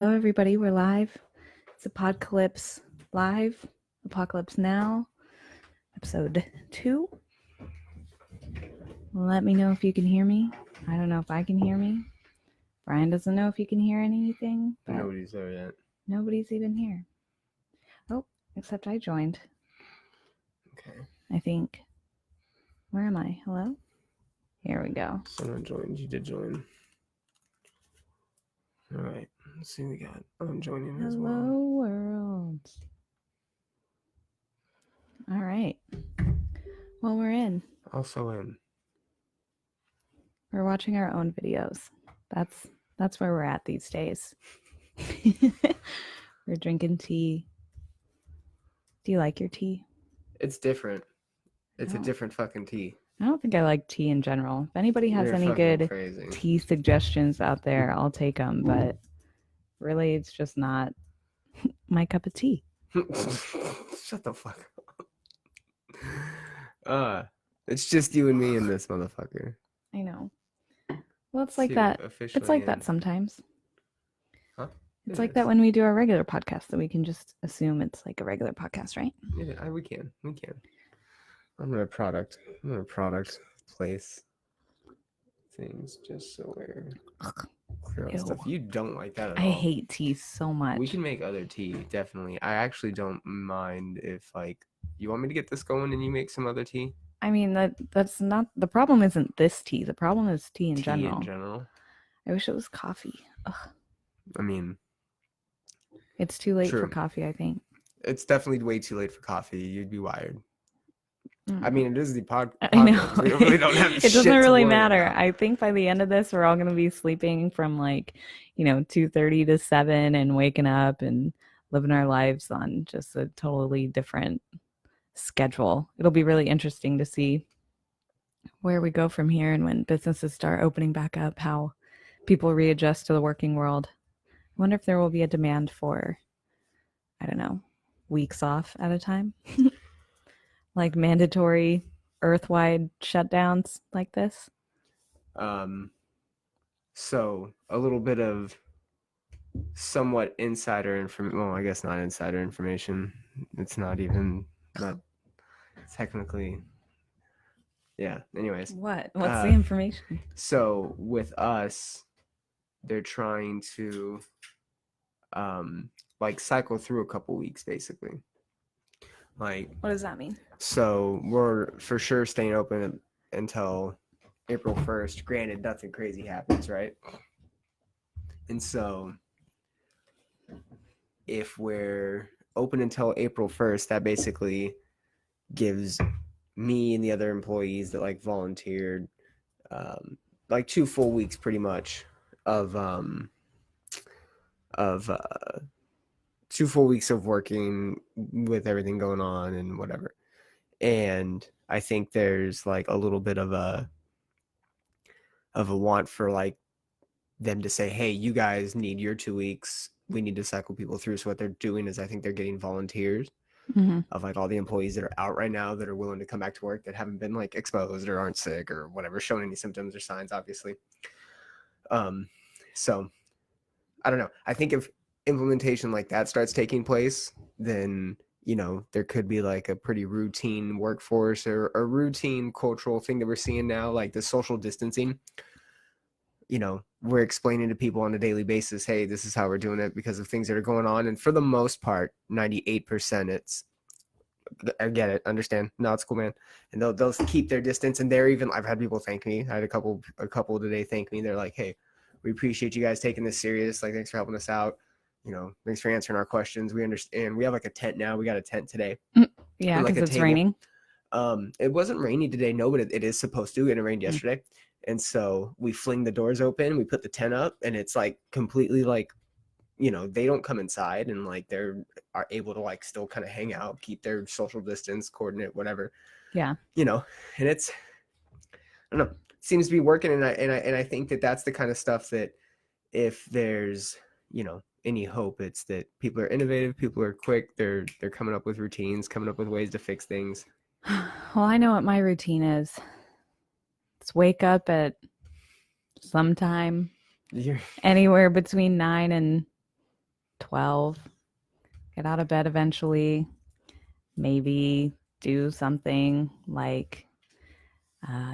Hello, everybody. We're live. It's Apodcalypse Live, Apocalypse Now, episode 2. Let me know if you can hear me. I don't know if I can hear me. Brian doesn't know if he can hear anything. But nobody's there yet. Nobody's even here. Oh, except I joined. Okay. I think. Where am I? Hello? Here we go. Someone joined. You did join. All right. Let's see what we got. I'm joining as well. Hello, world. All right. Well, we're in. Also in. We're watching our own videos. That's where we're at these days. We're drinking tea. Do you like your tea? It's different. It's a different fucking tea. I don't think I like tea in general. If anybody has any good tea suggestions out there, I'll take them. But really, it's just not my cup of tea. Shut the fuck up. It's just you and me and this motherfucker. I know. Well, it's like that. It's like that sometimes. Huh? It's like that when we do our regular podcast, that we can just assume it's like a regular podcast, right? Yeah, we can. I'm gonna product place things just so we're stuff. You don't like that at all. I hate tea so much. We can make other tea, definitely. I actually don't mind if, like, you want me to get this going and you make some other tea? I mean, that's not the problem. Isn't this tea? The problem is tea in general. I wish it was coffee. Ugh. I mean, it's too late for coffee, I think. It's definitely way too late for coffee. You'd be wired. I mean, it is the podcast. I know. We really don't have it doesn't really matter. About. I think by the end of this, we're all going to be sleeping from 2:30 to 7 and waking up and living our lives on just a totally different schedule. It'll be really interesting to see where we go from here, and when businesses start opening back up, how people readjust to the working world. I wonder if there will be a demand for, I don't know, weeks off at a time. Like mandatory earth-wide shutdowns like this? So a little bit of somewhat insider information. Well, I guess not insider information. It's not even that technically. Yeah. Anyways. What's the information? So with us, they're trying to cycle through a couple weeks, basically. Like, what does that mean? So we're for sure staying open until April 1st. Granted, nothing crazy happens, right? And so if we're open until April 1st, that basically gives me and the other employees that volunteered 2 full weeks pretty much of 2 full weeks of working with everything going on and whatever. And I think there's a little bit of a want for them to say, hey, you guys need your 2 weeks. We need to cycle people through. So what they're doing is I think they're getting volunteers of all the employees that are out right now that are willing to come back to work that haven't been exposed or aren't sick or whatever, showing any symptoms or signs, obviously. So I don't know. I think if implementation like that starts taking place, then there could be a pretty routine workforce or a routine cultural thing that we're seeing now, like the social distancing. We're explaining to people on a daily basis, hey, this is how we're doing it because of things that are going on. And for the most part, 98%, I get it, understand. No, it's cool, man. And they'll keep their distance. And I've had people thank me. I had a couple today thank me. They're like, hey, we appreciate you guys taking this serious. Thanks for helping us out. Thanks for answering our questions. We understand. We have a tent now. We got a tent today. Yeah, because it's raining. It wasn't rainy today. No, but it is supposed to. And it rained yesterday. And so we fling the doors open. We put the tent up, and it's completely they don't come inside, and they are able to still kind of hang out, keep their social distance, coordinate, whatever. Yeah. And it's, I don't know, seems to be working. And I think that's the kind of stuff that if there's, any hope, it's that people are innovative, people are quick, they're coming up with routines, coming up with ways to fix things. Well, I know what my routine is. It's wake up at sometime anywhere between 9 and 12, get out of bed eventually, maybe do something like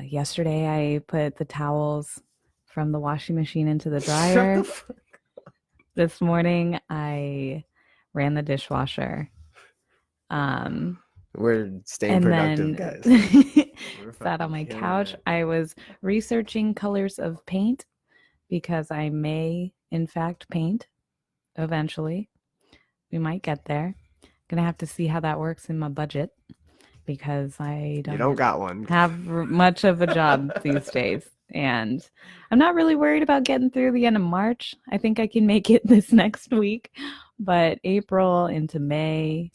yesterday I put the towels from the washing machine into the Shut the dryer. fuck. This morning I ran the dishwasher. Um, We're staying and productive, then guys. We're sat on fucking my killing couch. it. I was researching colors of paint because I may, in fact, paint eventually. We might get there. Gonna have to see how that works in my budget because I You don't don't got one. have much of a job these days. And I'm not really worried about getting through the end of March. I think I can make it this next week. But April into May,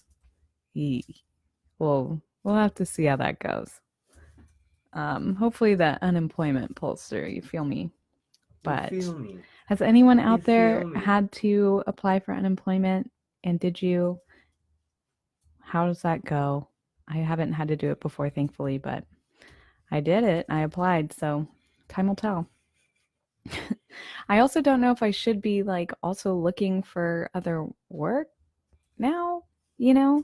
we'll have to see how that goes. Hopefully that unemployment pulls through. You feel me? You But feel me? has anyone You out there feel me? had to apply for unemployment? And did you? How does that go? I haven't had to do it before, thankfully, but I did it. I applied, so time will tell. I also don't know if I should be like also looking for other work now, you know?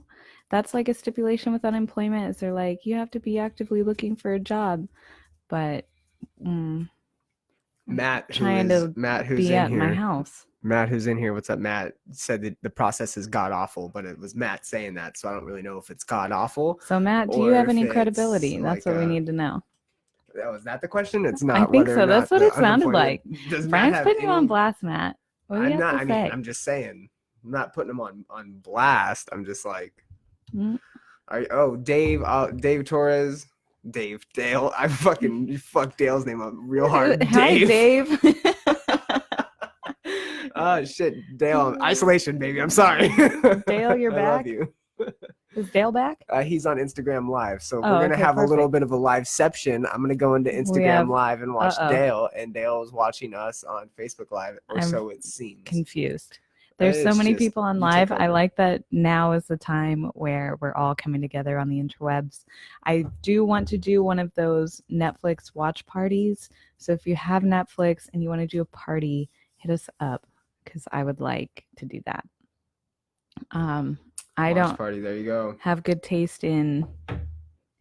That's like a stipulation with unemployment is they're like you have to be actively looking for a job, but mm, I'm trying to Matt, who's be in at my here. house. Matt, who's in here? What's up, Matt? Said that the process is god awful, but it was Matt saying that, so I don't really know if it's god awful So Matt, do you or have if any it's credibility? That's like what we need to know. oh, is that the question? It's I not think whether or so. That's not what the it sounded unemployment like. does Matt Brian's have putting you on any. blast, Matt. What do you I'm have not. to I mean, say? I'm just saying. I'm not putting him on blast. I'm just like, Mm. Dave, Dave Torres, Dale. I fucking fuck Dale's name up real hard. Hi, Dave. Oh shit, Dale, isolation, baby. I'm sorry. Dale, you're I love back? you. Is Dale back? He's on Instagram Live, so Oh, we're gonna okay, have a little perfect. bit of a liveception. I'm gonna go into We Instagram have, Live and watch uh-oh, Dale, and Dale is watching us on Facebook Live, or I'm so it seems. confused. There's so It's many just people on you take live. I over. like that now is the time where we're all coming together on the interwebs. I do want to do one of those Netflix watch parties. So if you have Netflix and you want to do a party, hit us up because I would like to do that. I Watch don't party. There you go. have good taste in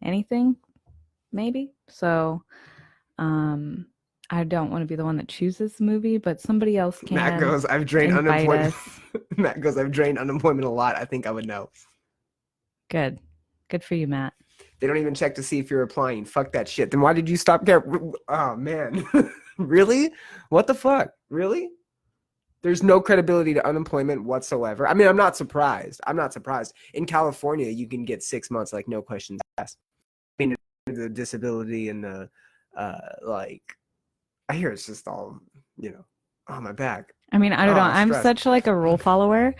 anything, maybe. So I don't want to be the one that chooses the movie, but somebody else Matt can goes, I've drained invite unemployment. us. Matt goes, I've drained unemployment a lot. I think I would know. Good. Good for you, Matt. They don't even check to see if you're applying. Fuck that shit. Then why did you stop? Oh man, really? What the fuck? Really? There's no credibility to unemployment whatsoever. I mean, I'm not surprised. I'm not surprised. In California, you can get 6 months, like no questions asked. I mean, the disability and the like. I hear it's just all on my back. I mean, I don't know. I'm Stress. such like a rule follower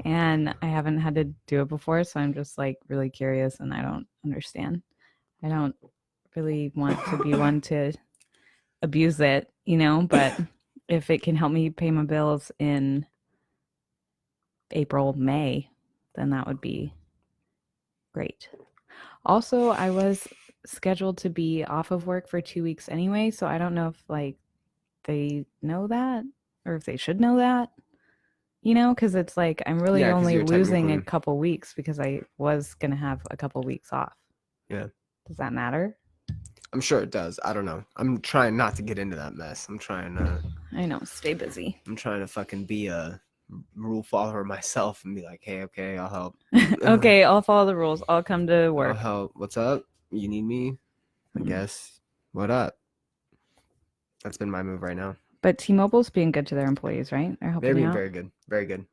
and I haven't had to do it before, so I'm just like really curious and I don't understand. I don't really want to be one to abuse it, but if it can help me pay my bills in April, May, then that would be great. Also, I was scheduled to be off of work for 2 weeks anyway, so I don't know if like they know that or if they should know that, because it's like I'm really Yeah, 'cause only you're losing a technically. couple weeks because I was going to have a couple weeks off. Yeah. Does that matter? I'm sure it does. I don't know. I'm trying not to get into that mess. I'm trying I know, stay busy. to fucking be a rule follower myself and be like, hey, okay, I'll help. Okay, I'll follow the rules. I'll come to I'll work. help. What's up? You need me? I guess. What up? That's been my move right now. But T-Mobile's being good to their employees, right? They're helping They're being out. very good. Very good.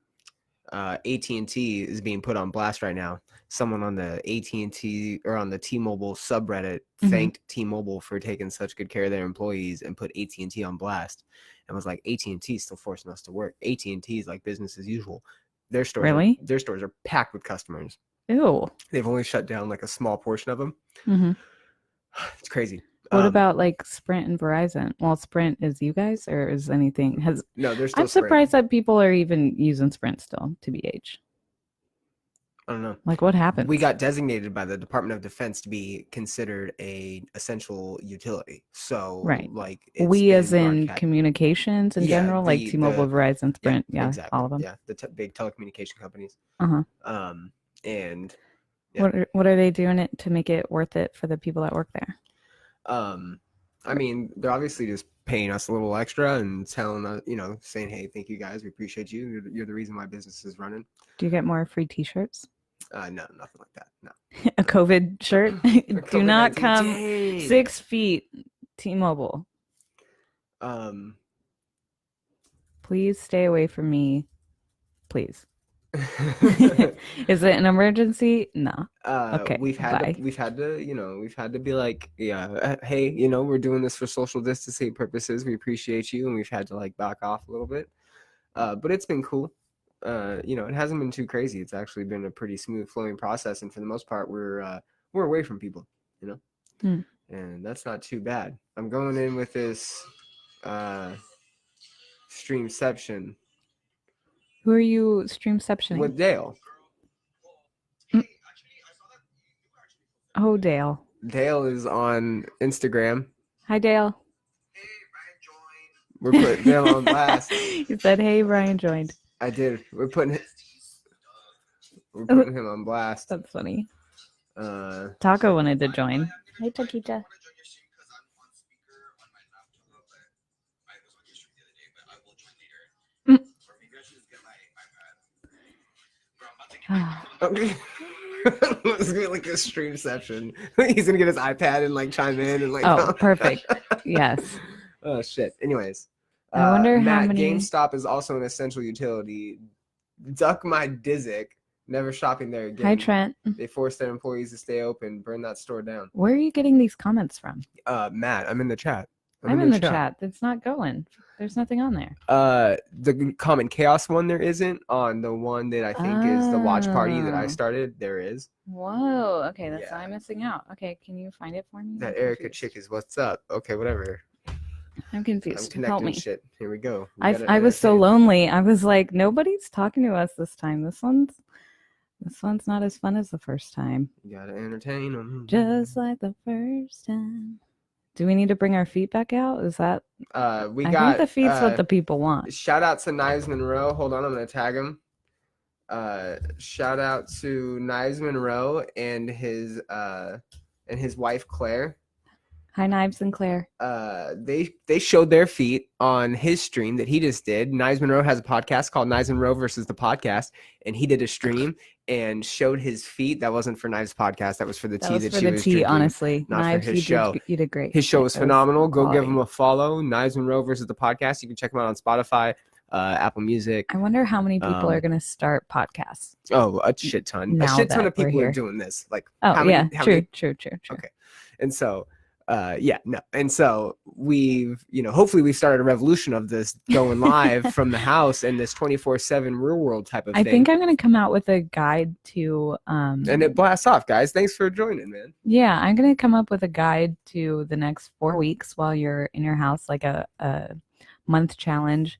AT&T is being put on blast right now. Someone on the AT&T or on the T-Mobile subreddit thanked T-Mobile for taking such good care of their employees and put AT&T on blast and was like, AT&T is still forcing us to work. AT&T is like business as usual. Their stores are packed with customers. Ew. They've only shut down like a small portion of them. It's crazy. What about like Sprint and Verizon? Well, Sprint is you guys, or is anything no? They're still. I'm surprised that people are even using Sprint still. TBH. I don't know. Like, what happens? We got designated by the Department of Defense to be considered a essential utility. So, Right. like, it's We, as been in broadcast. communications in Yeah, general, like T-Mobile, Verizon, yeah, Sprint, yeah, all exactly. of them. Yeah, the big telecommunication companies. Uh-huh. And yeah, What are they doing it to make it worth it for the people that work there? I mean, they're obviously just paying us a little extra and telling us, saying, "Hey, thank you guys, we appreciate you. You're the reason my business is running." Do you get more free T-shirts? No, nothing like that. No. A COVID shirt? Do not COVID-19. come Dang. 6 feet, T-Mobile. Please stay away from me. Please. Is it an emergency? No. Okay. we've had Bye. to we've had to be like, yeah, hey, we're doing this for social distancing purposes. We appreciate you, and we've had to like back off a little bit. But it's been cool. It hasn't been too crazy. It's actually been a pretty smooth flowing process, and for the most part, we're away from people, and that's not too bad. I'm going in with this streamception. Who are you streamceptioning? With Dale. Oh, Dale. Dale is on Instagram. Hi, Dale. We're putting Dale on blast. You said, "Hey, Brian joined." I did. We're putting him on blast. That's funny. Taco wanted to join. Hey, Taquita. Okay. Let's get like a stream session. He's gonna get his iPad and like chime in and like. Oh, perfect. Yes. Oh shit. Anyways, I wonder Matt, how many. GameStop is also an essential utility. Duck my Dizzick. Never shopping there again. Hi, Trent. They forced their employees to stay open. Burn that store down. Where are you getting these comments from? Matt, I'm in the chat. I'm in the chat. It's not going. There's nothing on there. The Common Chaos one there isn't. On the one that I think is the watch party that I started, there is. Whoa. Okay, that's why I'm missing out. Okay, can you find it for me? That Erica chick is what's up. Okay, whatever. I'm confused. I'm connecting Help me. shit. Here we go. I was so lonely. I was like, nobody's talking to us this time. This one's not as fun as the first time. You gotta entertain them. Just like the first time. Do we need to bring our feet back out? Is that I think the feet's what the people want. Shout out to Knives Monroe. Hold on, I'm gonna tag him. Shout out to Knives Monroe and his wife Claire. Hi, Knives and Claire. They showed their feet on his stream that he just did. Knives Monroe has a podcast called Knives Monroe versus the podcast, and he did a stream and showed his feet. That wasn't for Knives podcast. That was for the tea that she was drinking. Honestly, not Knives, for his show. You did great. His show was phenomenal. Go give him a follow. Knives Monroe versus the podcast. You can check him out on Spotify, Apple Music. I wonder how many people are going to start podcasts. Oh, a shit ton. A shit ton of people are doing this. Like, true. Okay, and so. And so we've hopefully we've started a revolution of this going live from the house and this 24/7 real world type of thing. I think I'm going to come out with a guide to and it blasts off, guys. Thanks for joining, man. Yeah, I'm going to come up with a guide to the next 4 weeks while you're in your house, like a month challenge.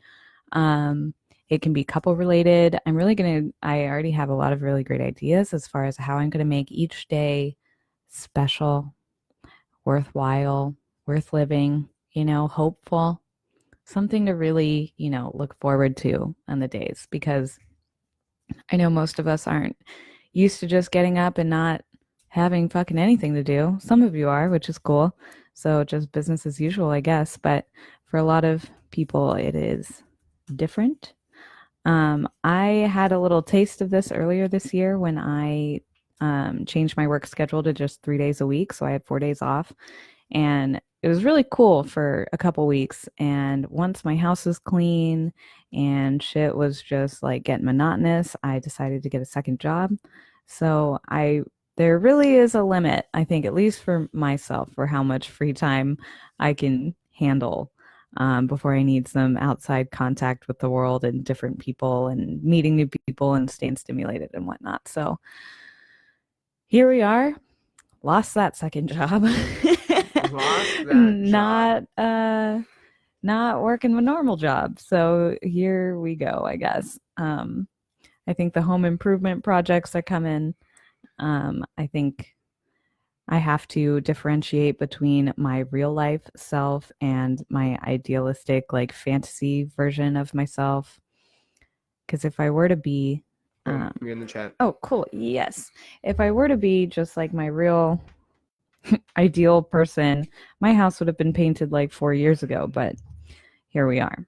It can be couple related. I already have a lot of really great ideas as far as how I'm going to make each day special, worthwhile, worth living, hopeful, something to really, look forward to on the days, because I know most of us aren't used to just getting up and not having fucking anything to do. Some of you are, which is cool. So just business as usual, I guess. But for a lot of people, it is different. I had a little taste of this earlier this year when I changed my work schedule to just 3 days a week. So I had 4 days off, and it was really cool for a couple weeks. And once my house was clean and shit was just like getting monotonous, I decided to get a second job. So there really is a limit, I think, at least for myself, for how much free time I can handle before I need some outside contact with the world and different people and meeting new people and staying stimulated and whatnot. So here we are. Lost that second job. Not working a normal job. So here we go, I guess. I think the home improvement projects are coming. I think I have to differentiate between my real life self and my idealistic, like fantasy version of myself. Because if I were to be, You're in the chat. oh, cool, yes. If I were to be just like my real ideal person, my house would have been painted like 4 years ago, but here we are.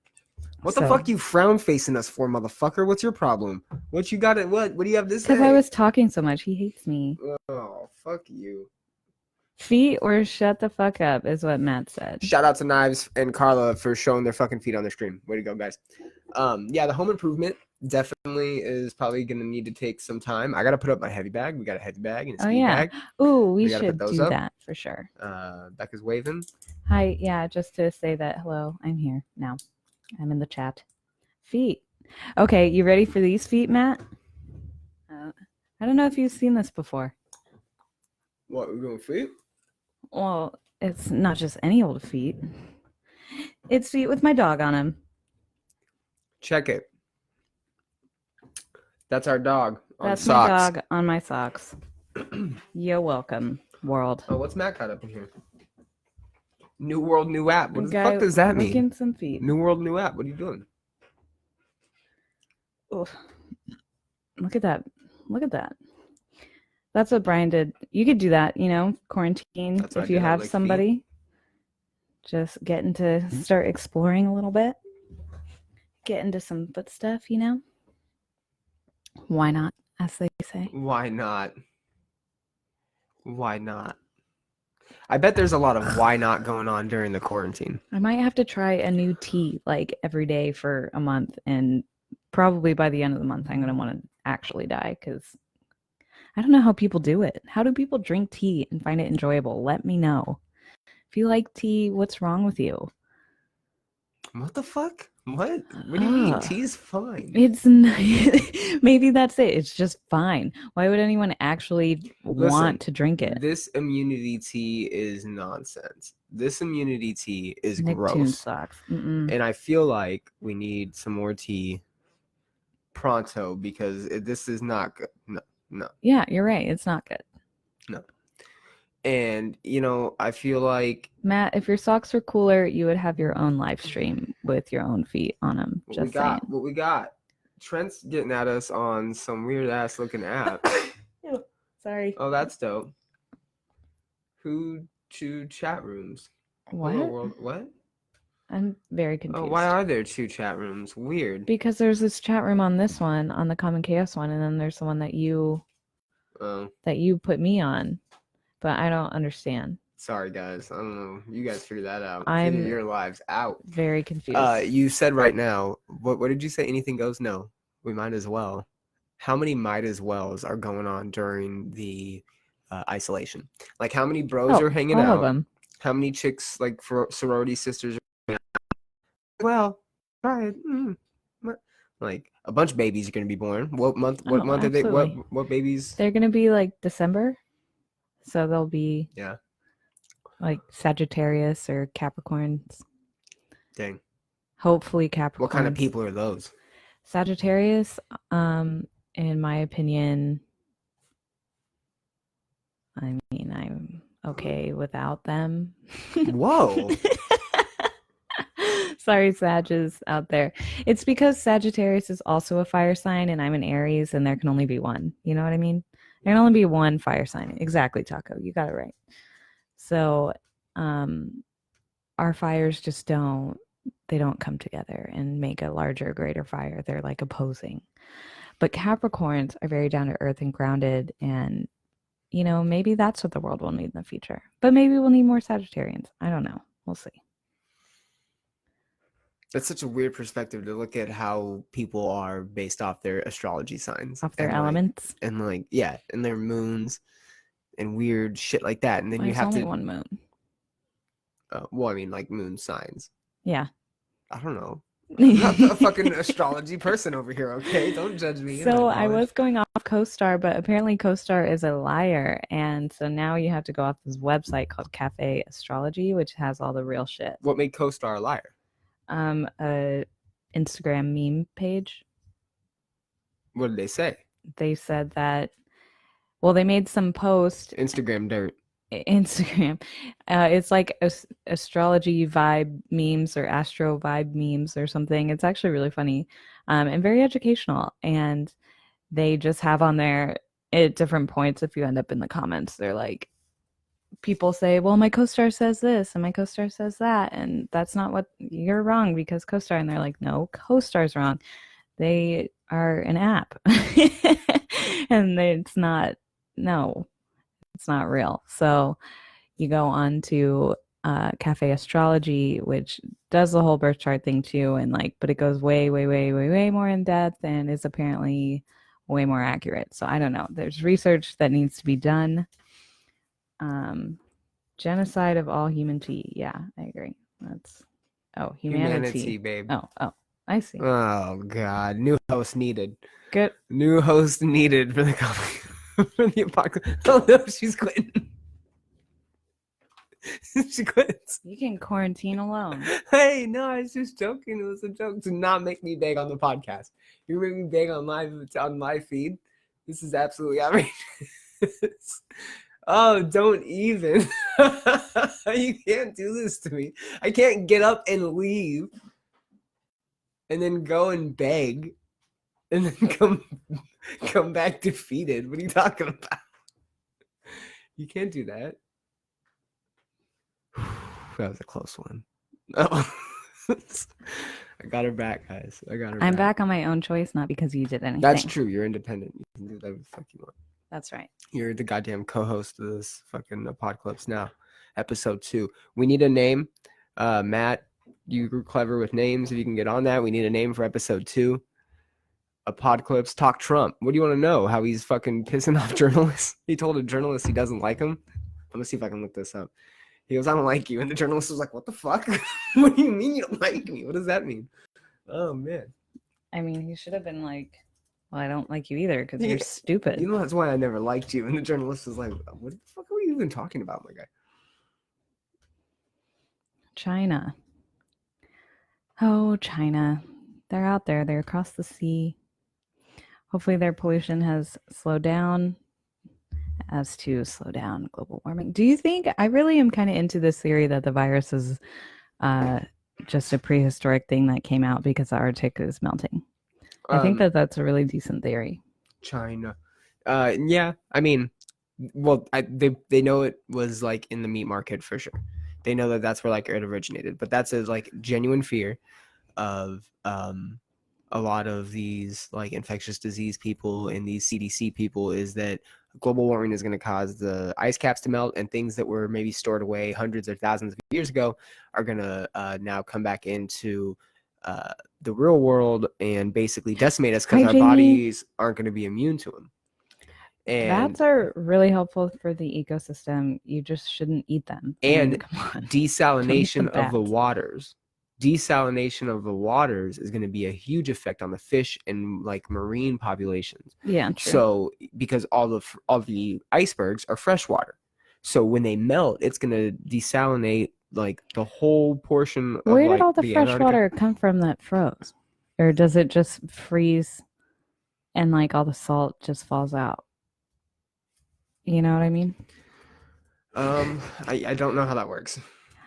What the fuck you frown facing us for, motherfucker? What's your problem? What you got? What do you have to say? Because I was talking so much. He hates me. Oh, fuck you. Feet or shut the fuck up is what Matt said. Shout out to Knives and Carla for showing their fucking feet on their stream. Way to go, guys. Yeah, the home improvement definitely is probably gonna need to take some time. I gotta put up my heavy bag. We got a heavy bag and a ski bag. Ooh, we should do that for sure. Becca's waving. Hi, yeah, just to say that hello, I'm here now. I'm in the chat. Feet. Okay, you ready for these feet, Matt? I don't know if you've seen this before. What, we're going feet? Well, it's not just any old feet. It's feet with my dog on them. Check it. That's our dog on That's socks. my dog on my socks. You're welcome, world. Oh, what's Matt got up in here? New world, new app. What the fuck does that mean? Licking some feet. New world, new app. What are you doing? Oof. Look at that. Look at that. That's what Brian did. You could do that, quarantine. If you have somebody, just getting to start exploring a little bit. Get into some foot stuff, Why not, as they say? Why not? Why not? I bet there's a lot of why not going on during the quarantine. I might have to try a new tea like every day for a month, and probably by the end of the month I'm going to want to actually die because I don't know how people do it. How do people drink tea and find it enjoyable? Let me know. If you like tea, what's wrong with you? What the fuck? What do you mean? Tea's fine. It's maybe that's it. It's just fine. Why would anyone actually want to drink it? This immunity tea is nonsense. This immunity tea is Nicktoons gross. sucks. And I feel like we need some more tea pronto because this is not good. No. Yeah, you're right. It's not good. No. And, I feel like... Matt, if your socks were cooler, you would have your own live stream with your own feet on them. What we got. Trent's getting at us on some weird-ass looking app. Sorry. Oh, that's dope. Who to chat rooms? What? Hello, world. What? I'm very confused. Oh, why are there 2 chat rooms? Weird. Because there's this chat room on this one, on the Common Chaos one, and then there's the one that you put me on. But I don't understand. Sorry, guys. I don't know. You guys figure that out. I'm your lives out. Very confused. You said right now. What did you say? Anything goes? No. We might as well. How many might as wells are going on during the isolation? Like how many bros are hanging out? All of them. How many chicks like for sorority sisters are hanging out? Well, try it. Like a bunch of babies are going to be born. What month? What month are they? What babies? They're going to be like December. So they'll be like Sagittarius or Capricorns. Dang. Hopefully Capricorns. What kind of people are those? Sagittarius, in my opinion, I mean, I'm okay without them. Whoa. Sorry, Sages out there. It's because Sagittarius is also a fire sign and I'm an Aries and there can only be one. You know what I mean? There can only be one fire sign. Exactly, Taco. You got it right. So our fires just don't come together and make a larger, greater fire. They're like opposing. But Capricorns are very down to earth and grounded. And, maybe that's what the world will need in the future. But maybe we'll need more Sagittarians. I don't know. We'll see. That's such a weird perspective to look at how people are based off their astrology signs. Off their elements. And their moons and weird shit like that. And then you have only one moon. Well, I mean, like moon signs. Yeah. I don't know. I'm not a fucking astrology person over here, okay? Don't judge me. So I was going off CoStar, but apparently CoStar is a liar. And so now you have to go off this website called Cafe Astrology, which has all the real shit. What made CoStar a liar? A Instagram meme page. What did they say? They said that, well, they made some post Instagram dirt. Instagram. It's like astrology vibe memes or astro vibe memes or something. It's actually really funny, and very educational. And they just have on there at different points, if you end up in the comments, they're like, people say, well, my co-star says this and my co-star says that, and that's not what you're wrong because co-star. And they're like, no, co-star's wrong. They are an app. And it's not, no, it's not real. So you go on to Cafe Astrology, which does the whole birth chart thing too, and like, but it goes way, way, way, way, way more in depth and is apparently way more accurate. So I don't know. There's research that needs to be done. Genocide of all human tea. Yeah, I agree. That's humanity, babe. Oh, I see. Oh God, new host needed. Good. New host needed for the for the apocalypse. Oh no, she's quitting. She quits. You can quarantine alone. Hey, no, I was just joking. It was a joke. Do not make me beg on the podcast. You make me beg on live feed. This is absolutely outrageous. Oh, don't even. You can't do this to me. I can't get up and leave and then go and beg and then come back defeated. What are you talking about? You can't do that. That was a close one. Oh. I got her back, guys. I'm back on my own choice, not because you did anything. That's true. You're independent. You can do whatever the fuck you want. That's right. You're the goddamn co-host of this fucking Apodcalypse now. Episode 2. We need a name. Matt, you were clever with names. If you can get on that, we need a name for episode 2. Apodcalypse Talk Trump. What do you want to know? How he's fucking pissing off journalists? He told a journalist he doesn't like him. I'm gonna see if I can look this up. He goes, I don't like you. And the journalist was like, what the fuck? What do you mean you don't like me? What does that mean? Oh, man. I mean, he should have been like, well, I don't like you either because you're stupid. You know, that's why I never liked you. And the journalist was like, what the fuck are we even talking about, my guy? China. Oh, China. They're out there. They're across the sea. Hopefully their pollution has slowed down as to slow down global warming. Do you think, I really am kind of into this theory that the virus is just a prehistoric thing that came out because the Arctic is melting? I think that that's a really decent theory. China. Yeah, I mean, well, they know it was like in the meat market for sure. They know that that's where like it originated, but that's a like genuine fear of a lot of these like infectious disease people and these CDC people is that global warming is going to cause the ice caps to melt, and things that were maybe stored away hundreds or thousands of years ago are going to now come back into the real world and basically decimate us because our bodies aren't going to be immune to them. And bats are really helpful for the ecosystem. You just shouldn't eat them. And desalination of the waters. Desalination of the waters is going to be a huge effect on the fish and like marine populations. Yeah, true. So because all the icebergs are freshwater, so when they melt, it's going to desalinate like the whole portion. Where did all the fresh water come from that froze, or does it just freeze and like all the salt just falls out? You know what I mean? I don't know how that works.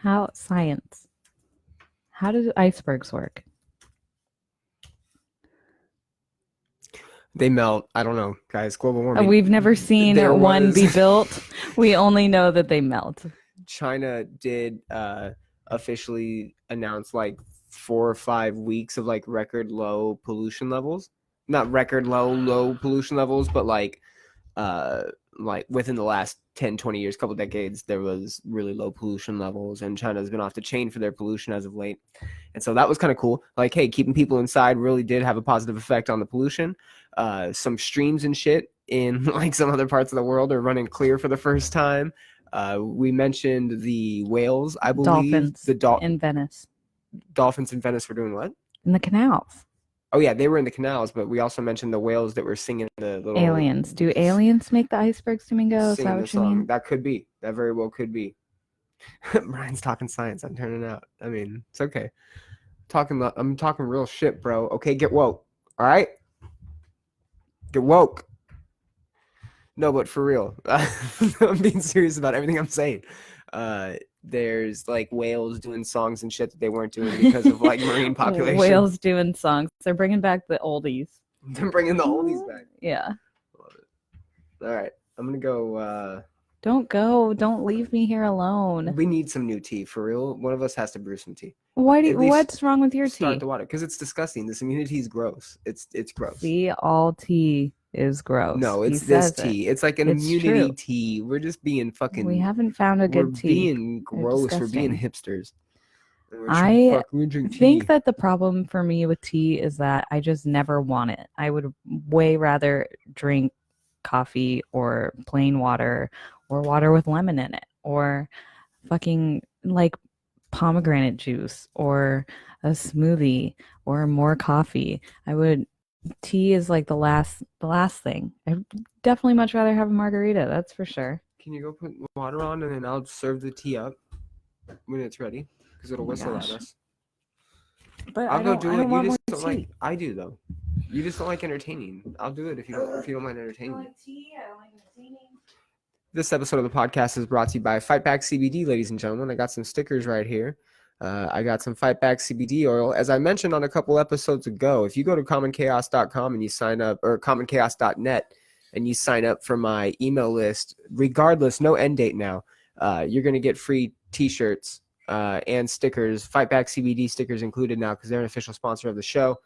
How science? How do icebergs work? They melt. I don't know, guys. Global warming. We've never seen one be built. We only know that they melt. China did officially announce like 4 or 5 weeks of like record low pollution levels. Not record low pollution levels, but like within the last 10, 20 years, couple decades, there was really low pollution levels, and China's been off the chain for their pollution as of late. And so that was kind of cool. Like, hey, keeping people inside really did have a positive effect on the pollution. Some streams and shit in like some other parts of the world are running clear for the first time. We mentioned the whales, I believe. Dolphins in Venice. Dolphins in Venice were doing what? In the canals. Oh, yeah, they were in the canals, but we also mentioned the whales that were singing the little... Aliens. Do aliens make the icebergs, Domingo? Is that what you mean? That could be. That very well could be. Brian's talking science. I'm turning out. I mean, it's okay. I'm talking real shit, bro. Okay, get woke. All right? Get woke. No, but for real, I'm being serious about everything I'm saying. There's like whales doing songs and shit that they weren't doing because of like marine population. Whales doing songs. They're bringing back the oldies. They're bringing the oldies back. Yeah. Love it. All right, I'm gonna go. Don't go. Don't leave me here alone. We need some new tea for real. One of us has to brew some tea. What's wrong with your tea? Start the water because it's disgusting. This immunity is gross. It's gross. See, all tea is gross. No, it's this tea. It's like an immunity true. tea. We're just being fucking. We haven't found a good tea. We're being gross. We're being hipsters. I think that the problem for me with tea is that I just never want it. I would way rather drink coffee or plain water or water with lemon in it or fucking like pomegranate juice or a smoothie or more coffee. Tea is like the last thing. I'd definitely much rather have a margarita, that's for sure. Can you go put water on and then I'll serve the tea up when it's ready? Because it'll whistle at us. But I'll go do it. You just don't tea. like. I do though. You just don't like entertaining. I'll do it if you don't mind entertaining. I like tea. I don't like entertaining. This episode of the podcast is brought to you by Fight Back CBD, ladies and gentlemen. I got some stickers right here. I got some Fight Back CBD oil. As I mentioned on a couple episodes ago, if you go to commonchaos.com and you sign up, or commonchaos.net, and you sign up for my email list, regardless, no end date now, you're going to get free t-shirts and stickers, Fight Back CBD stickers included now because they're an official sponsor of the show.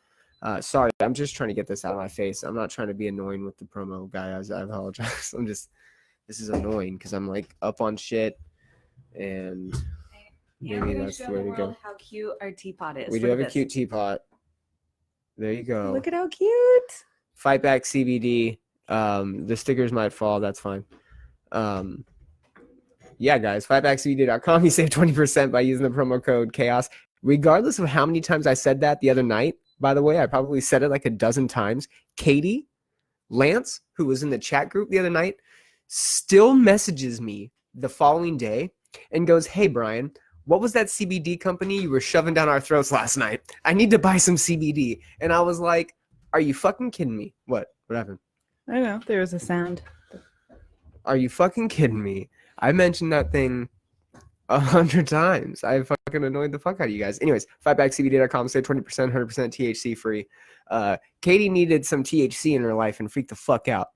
Sorry, I'm just trying to get this out of my face. I'm not trying to be annoying with the promo guy. I apologize. This is annoying because I'm like up on shit and maybe that's the way to go. How cute our teapot is. We do have a cute teapot. There you go. Look at how cute. Fight Back CBD. The stickers might fall. That's fine. Yeah, guys, fightbackcbd.com. You save 20% by using the promo code chaos. Regardless of how many times I said that the other night, by the way, I probably said it like a dozen times. Katie, Lance, who was in the chat group the other night, still messages me the following day and goes, "Hey, Brian, what was that CBD company you were shoving down our throats last night? I need to buy some CBD." And I was like, are you fucking kidding me? What happened? I don't know. There was a sound. Are you fucking kidding me? I mentioned that thing 100 times. I fucking annoyed the fuck out of you guys. Anyways, fightbackcbd.com, save 20%, 100% THC free. Katie needed some THC in her life and freaked the fuck out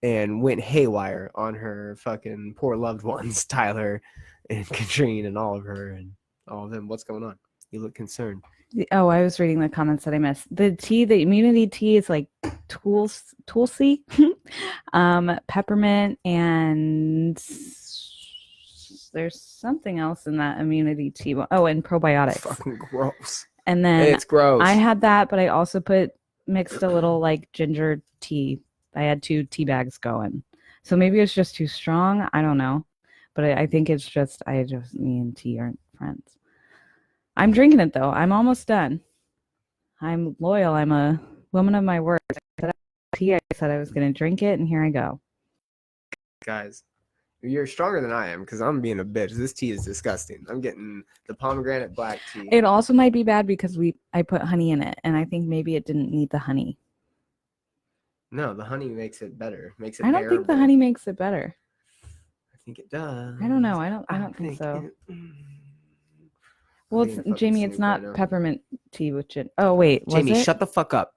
and went haywire on her fucking poor loved ones, Tyler and Katrine and all of them. What's going on? You look concerned. Oh, I was reading the comments that I missed. The immunity tea is like tulsi, peppermint, and there's something else in that immunity tea. Oh, and probiotics. It's fucking gross. And then it's gross. I had that, but I also mixed a little like ginger tea. I had 2 tea bags going. So maybe it's just too strong. I don't know. But I think it's just, me and tea aren't friends. I'm drinking it though. I'm almost done. I'm loyal. I'm a woman of my word. I said I was going to drink it, and here I go. Guys, you're stronger than I am because I'm being a bitch. This tea is disgusting. I'm getting the pomegranate black tea. It also might be bad because I put honey in it, and I think maybe it didn't need the honey. No, the honey makes it better. Makes it I don't bearable. think the honey makes it better. I think it does. I don't know. I don't think so. Well, Jamie, it's not peppermint tea with gin. Oh, wait. Jamie, shut the fuck up.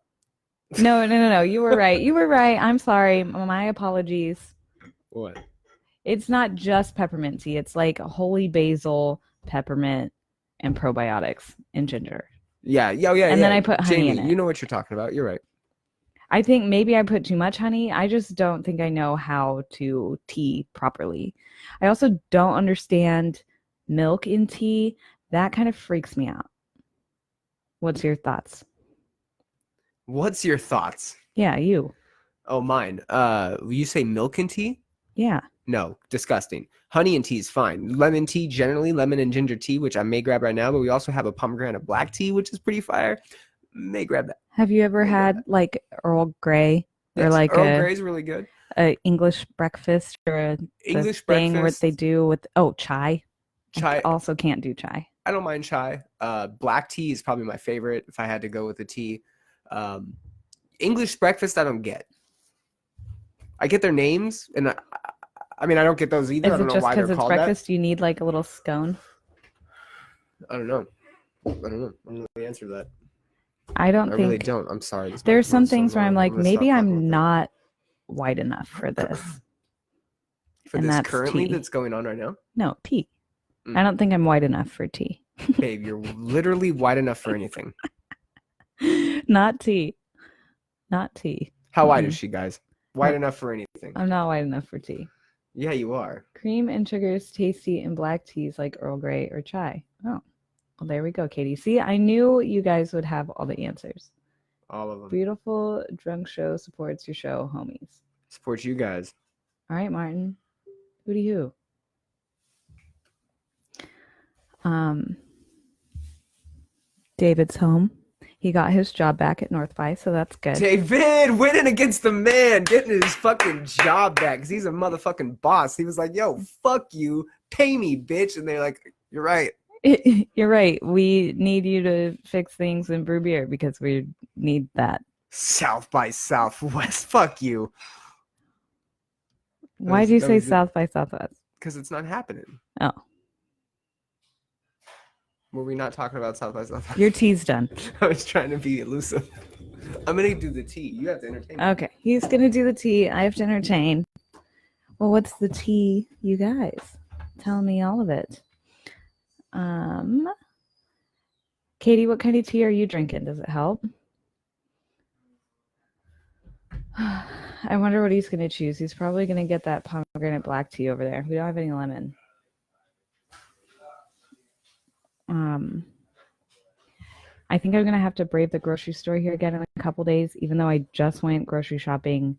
No. You were right. You were right. I'm sorry. My apologies. What? It's not just peppermint tea. It's like holy basil, peppermint, and probiotics and ginger. Yeah. And then I put honey Jamie, in it. You know what you're talking about. You're right. I think maybe I put too much honey. I just don't think I know how to tea properly. I also don't understand milk in tea. That kind of freaks me out. What's your thoughts? Yeah, you. Oh, mine. You say milk in tea? Yeah. No, disgusting. Honey and tea is fine. Lemon tea, generally, lemon and ginger tea, which I may grab right now, but we also have a pomegranate black tea, which is pretty fire. May grab that. Have you ever had like Earl Grey or like Earl Grey's really good. A English breakfast or a English thing breakfast where they do with chai. I also can't do chai. I don't mind chai. Black tea is probably my favorite if I had to go with a tea. English breakfast I don't get. I get their names, and I mean, I don't get those either. I Is don't it know just why they're because it's called that. breakfast? Do you need like a little scone? I don't know. I don't know. I don't know the answer to that. I don't I really think don't. I'm sorry. This there's microphone some is so things where I'm annoying. I'm like, gonna stop maybe talking I'm about that. not white enough for this. For And this that's currently tea. that's going on right now? No, tea. Mm. I don't think I'm white enough for tea. Babe, you're literally white enough for anything. Not tea. Not tea. How white is she, guys? White Nope. enough for anything. I'm not white enough for tea. Yeah, you are. Cream and sugar is tasty in black teas like Earl Grey or chai. Oh, well, there we go, Katie. See, I knew you guys would have all the answers. All of them. Beautiful drunk show supports your show, homies. Support you guys. All right, Martin. Hooty hoo. David's home. He got his job back at North by, so that's good. David winning against the man, getting his fucking job back because he's a motherfucking boss. He was like, yo, fuck you, pay me, bitch. And they're like, you're right. You're right. We need you to fix things in brew beer because we need that. South by Southwest. Fuck you. Why do you say South by Southwest? Because it's not happening. Oh. Were we not talking about South by Southwest? Your tea's done. I was trying to be elusive. I'm going to do the tea. You have to entertain me. Okay. He's going to do the tea. I have to entertain. Well, what's the tea, you guys? Tell me all of it. Katie, what kind of tea are you drinking? Does it help? I wonder what he's going to choose. He's probably going to get that pomegranate black tea over there. We don't have any lemon. I think I'm going to have to brave the grocery store here again in a couple days, even though I just went grocery shopping,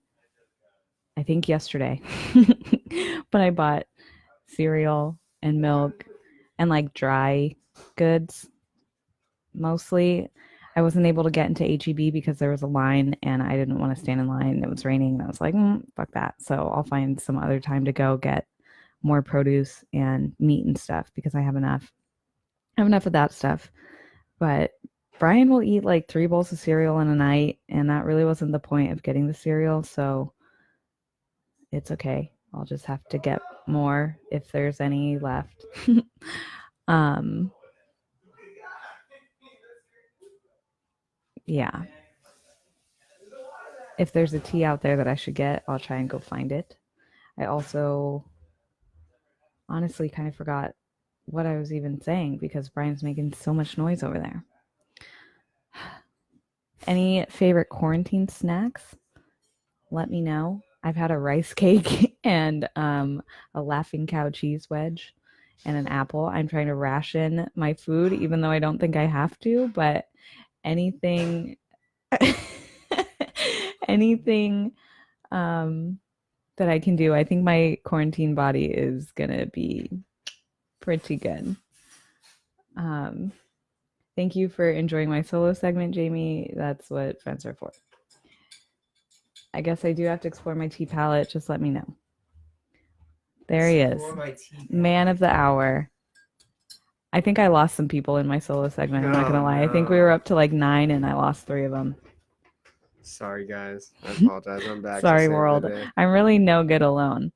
I think yesterday. But I bought cereal and milk and like dry goods mostly. I wasn't able to get into HEB because there was a line and I didn't want to stand in line. It was raining and I was like, fuck that. So I'll find some other time to go get more produce and meat and stuff because I have enough. I have enough of that stuff. But Brian will eat like 3 bowls of cereal in a night, and that really wasn't the point of getting the cereal, so it's okay. I'll just have to get more if there's any left. Yeah. If there's a tea out there that I should get, I'll try and go find it. I also honestly kind of forgot what I was even saying because Brian's making so much noise over there. Any favorite quarantine snacks? Let me know. I've had a rice cake and a Laughing Cow cheese wedge and an apple. I'm trying to ration my food, even though I don't think I have to, but anything anything that I can do. I think my quarantine body is gonna be pretty good. Thank you for enjoying my solo segment, Jamie. That's what friends are for. I guess I do have to explore my tea palette. Just let me know. There he is. Man of the hour. I think I lost some people in my solo segment. I'm not going to lie. No. I think we were up to like 9 and I lost 3 of them. Sorry, guys. I apologize. I'm back. Sorry, world. I'm really no good alone.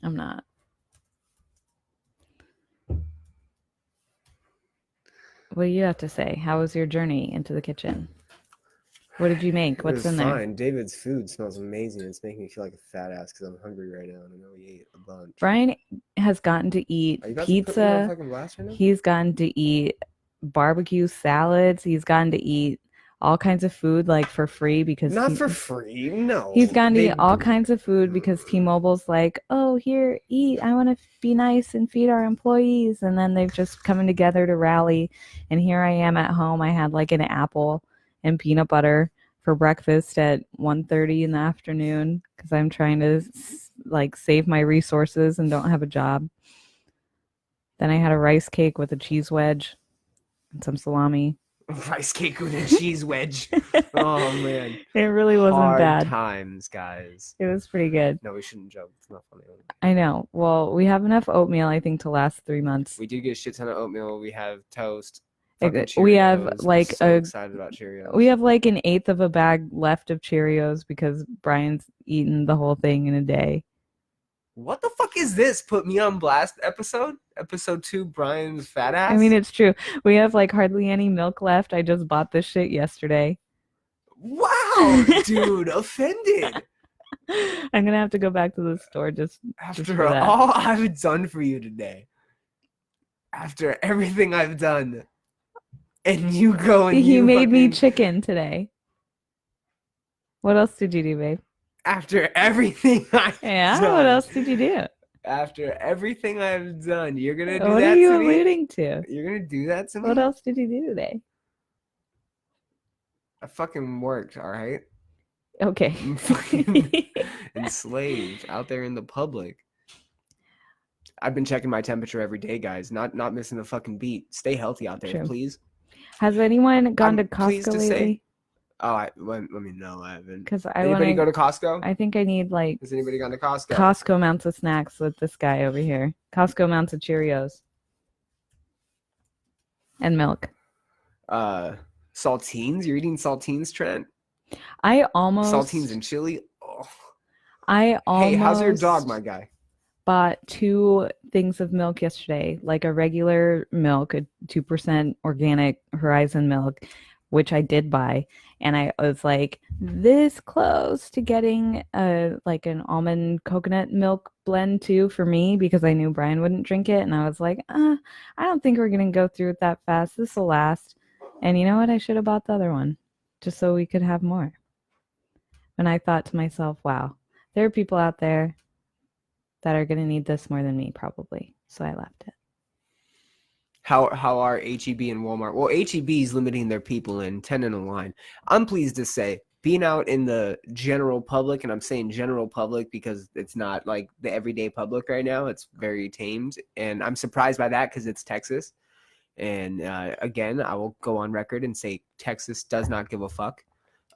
I'm not. What do you have to say? How was your journey into the kitchen? What did you make? What's in there? Fine. David's food smells amazing. It's making me feel like a fat ass because I'm hungry right now and I know he ate a bunch. Brian has gotten to eat pizza. Right, he's gotten to eat barbecue salads. He's gotten to eat all kinds of food like for free because not for free. No. He's gotten to eat all kinds of food because T-Mobile's like, oh, here, eat. I want to be nice and feed our employees. And then they've just coming together to rally. And here I am at home. I had like an apple and peanut butter for breakfast at 1:30 in the afternoon because I'm trying to like save my resources and don't have a job. Then I had a rice cake with a cheese wedge and some salami. Rice cake with a cheese wedge. Oh man, it really wasn't hard bad. Times, guys. It was pretty good. No, we shouldn't joke. It's not funny. I know. Well, we have enough oatmeal, I think, to last 3 months. We do get a shit ton of oatmeal. We have toast. Fucking We have Cheerios. I'm like so excited about Cheerios. we have like an eighth of a bag left of Cheerios because Brian's eaten the whole thing in a day. What the fuck is this? Put me on blast episode? Episode 2, Brian's fat I mean, ass? it's true. We have like hardly any milk left. I just bought this shit yesterday. Wow, dude, offended. I'm gonna have to go back to the store just for After that. all I've done for you today. After everything I've done. And you go and He you made me fucking- chicken today. What else did you do, babe? After everything I've Yeah, done. what else did you do? After everything I've done, you're gonna do What that are you to me? alluding to? You're gonna do that to me? What else did you do today? I fucking worked, all right? Okay. I'm fucking enslaved out there in the public. I've been checking my temperature every day, guys. Not missing a fucking beat. Stay healthy out there, True. please. Has anyone gone to I'm pleased Costco to say- lately? Oh, let me know. I haven't. Because I Anybody want go to Costco? I think I need like Has anybody gone to Costco? Costco amounts of snacks with this guy over here. Costco amounts of Cheerios. And milk. Saltines? You're eating saltines, Trent? I almost Saltines and chili? Oh. I almost Hey, how's your dog, my guy? bought 2 things of milk yesterday, like a regular milk, a 2% organic Horizon milk, which I did buy, and I was like this close to getting like an almond coconut milk blend too for me because I knew Brian wouldn't drink it, and I was like, I don't think we're gonna go through it that fast. This will last. And you know what? I should have bought the other one just so we could have more. And I thought to myself, wow, there are people out there that are going to need this more than me, probably. So I left it. How are H-E-B and Walmart? Well, H-E-B is limiting their people in 10 in a line. I'm pleased to say, being out in the general public, and I'm saying general public because it's not like the everyday public right now. It's very tamed. And I'm surprised by that because it's Texas. And again, I will go on record and say Texas does not give a fuck.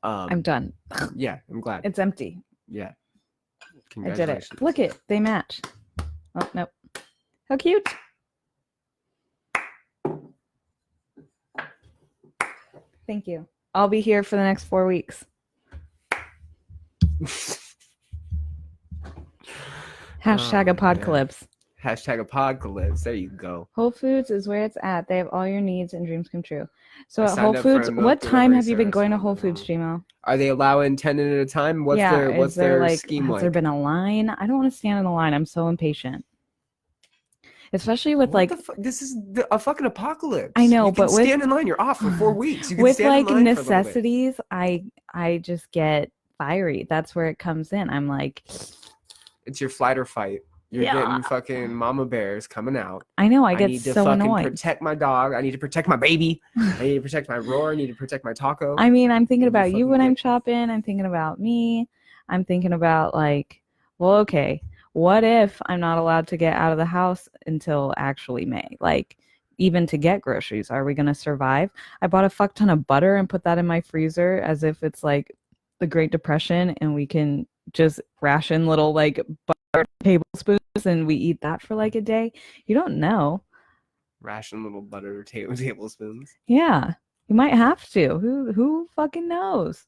I'm done. Yeah, I'm glad. It's empty. Yeah. I did it. Congratulations. Look it. They match. Oh, no. How cute. Thank you. I'll be here for the next 4 weeks. Hashtag Oh, Apodcalypse. Hashtag Apodcalypse. There you go. Whole Foods is where it's at. They have all your needs and dreams come true. So I at signed Whole up for a Foods, milk what time delivery have you been service going to and Whole I'm Foods, Gmo? Are they allowing 10 in at a time? What's Is there, their like, scheme has like? there been a line? I don't want to stand in the line. I'm so impatient. Especially with What like the this is a fucking apocalypse. I know, you can but with- stand in line. You're off for 4 weeks. You can with stand like in line for a little bit. necessities, I just get fiery. That's where it comes in. I'm like, It's your flight or fight. You're Yeah. getting fucking mama bears coming out. I know I get need to so fucking annoyed. protect my dog. I need to protect my baby. I need to protect my roar. I need to protect my taco. I mean, I'm thinking Let me about you fucking when I'm get- shopping. I'm thinking about me. I'm thinking about like, well, okay, what if I'm not allowed to get out of the house until actually May? Like, even to get groceries, are we going to survive? I bought a fuck ton of butter and put that in my freezer as if it's like the Great Depression and we can just ration little like butter tablespoons and we eat that for like a day. You don't know. Ration little butter tablespoons. Yeah, you might have to. Who fucking knows?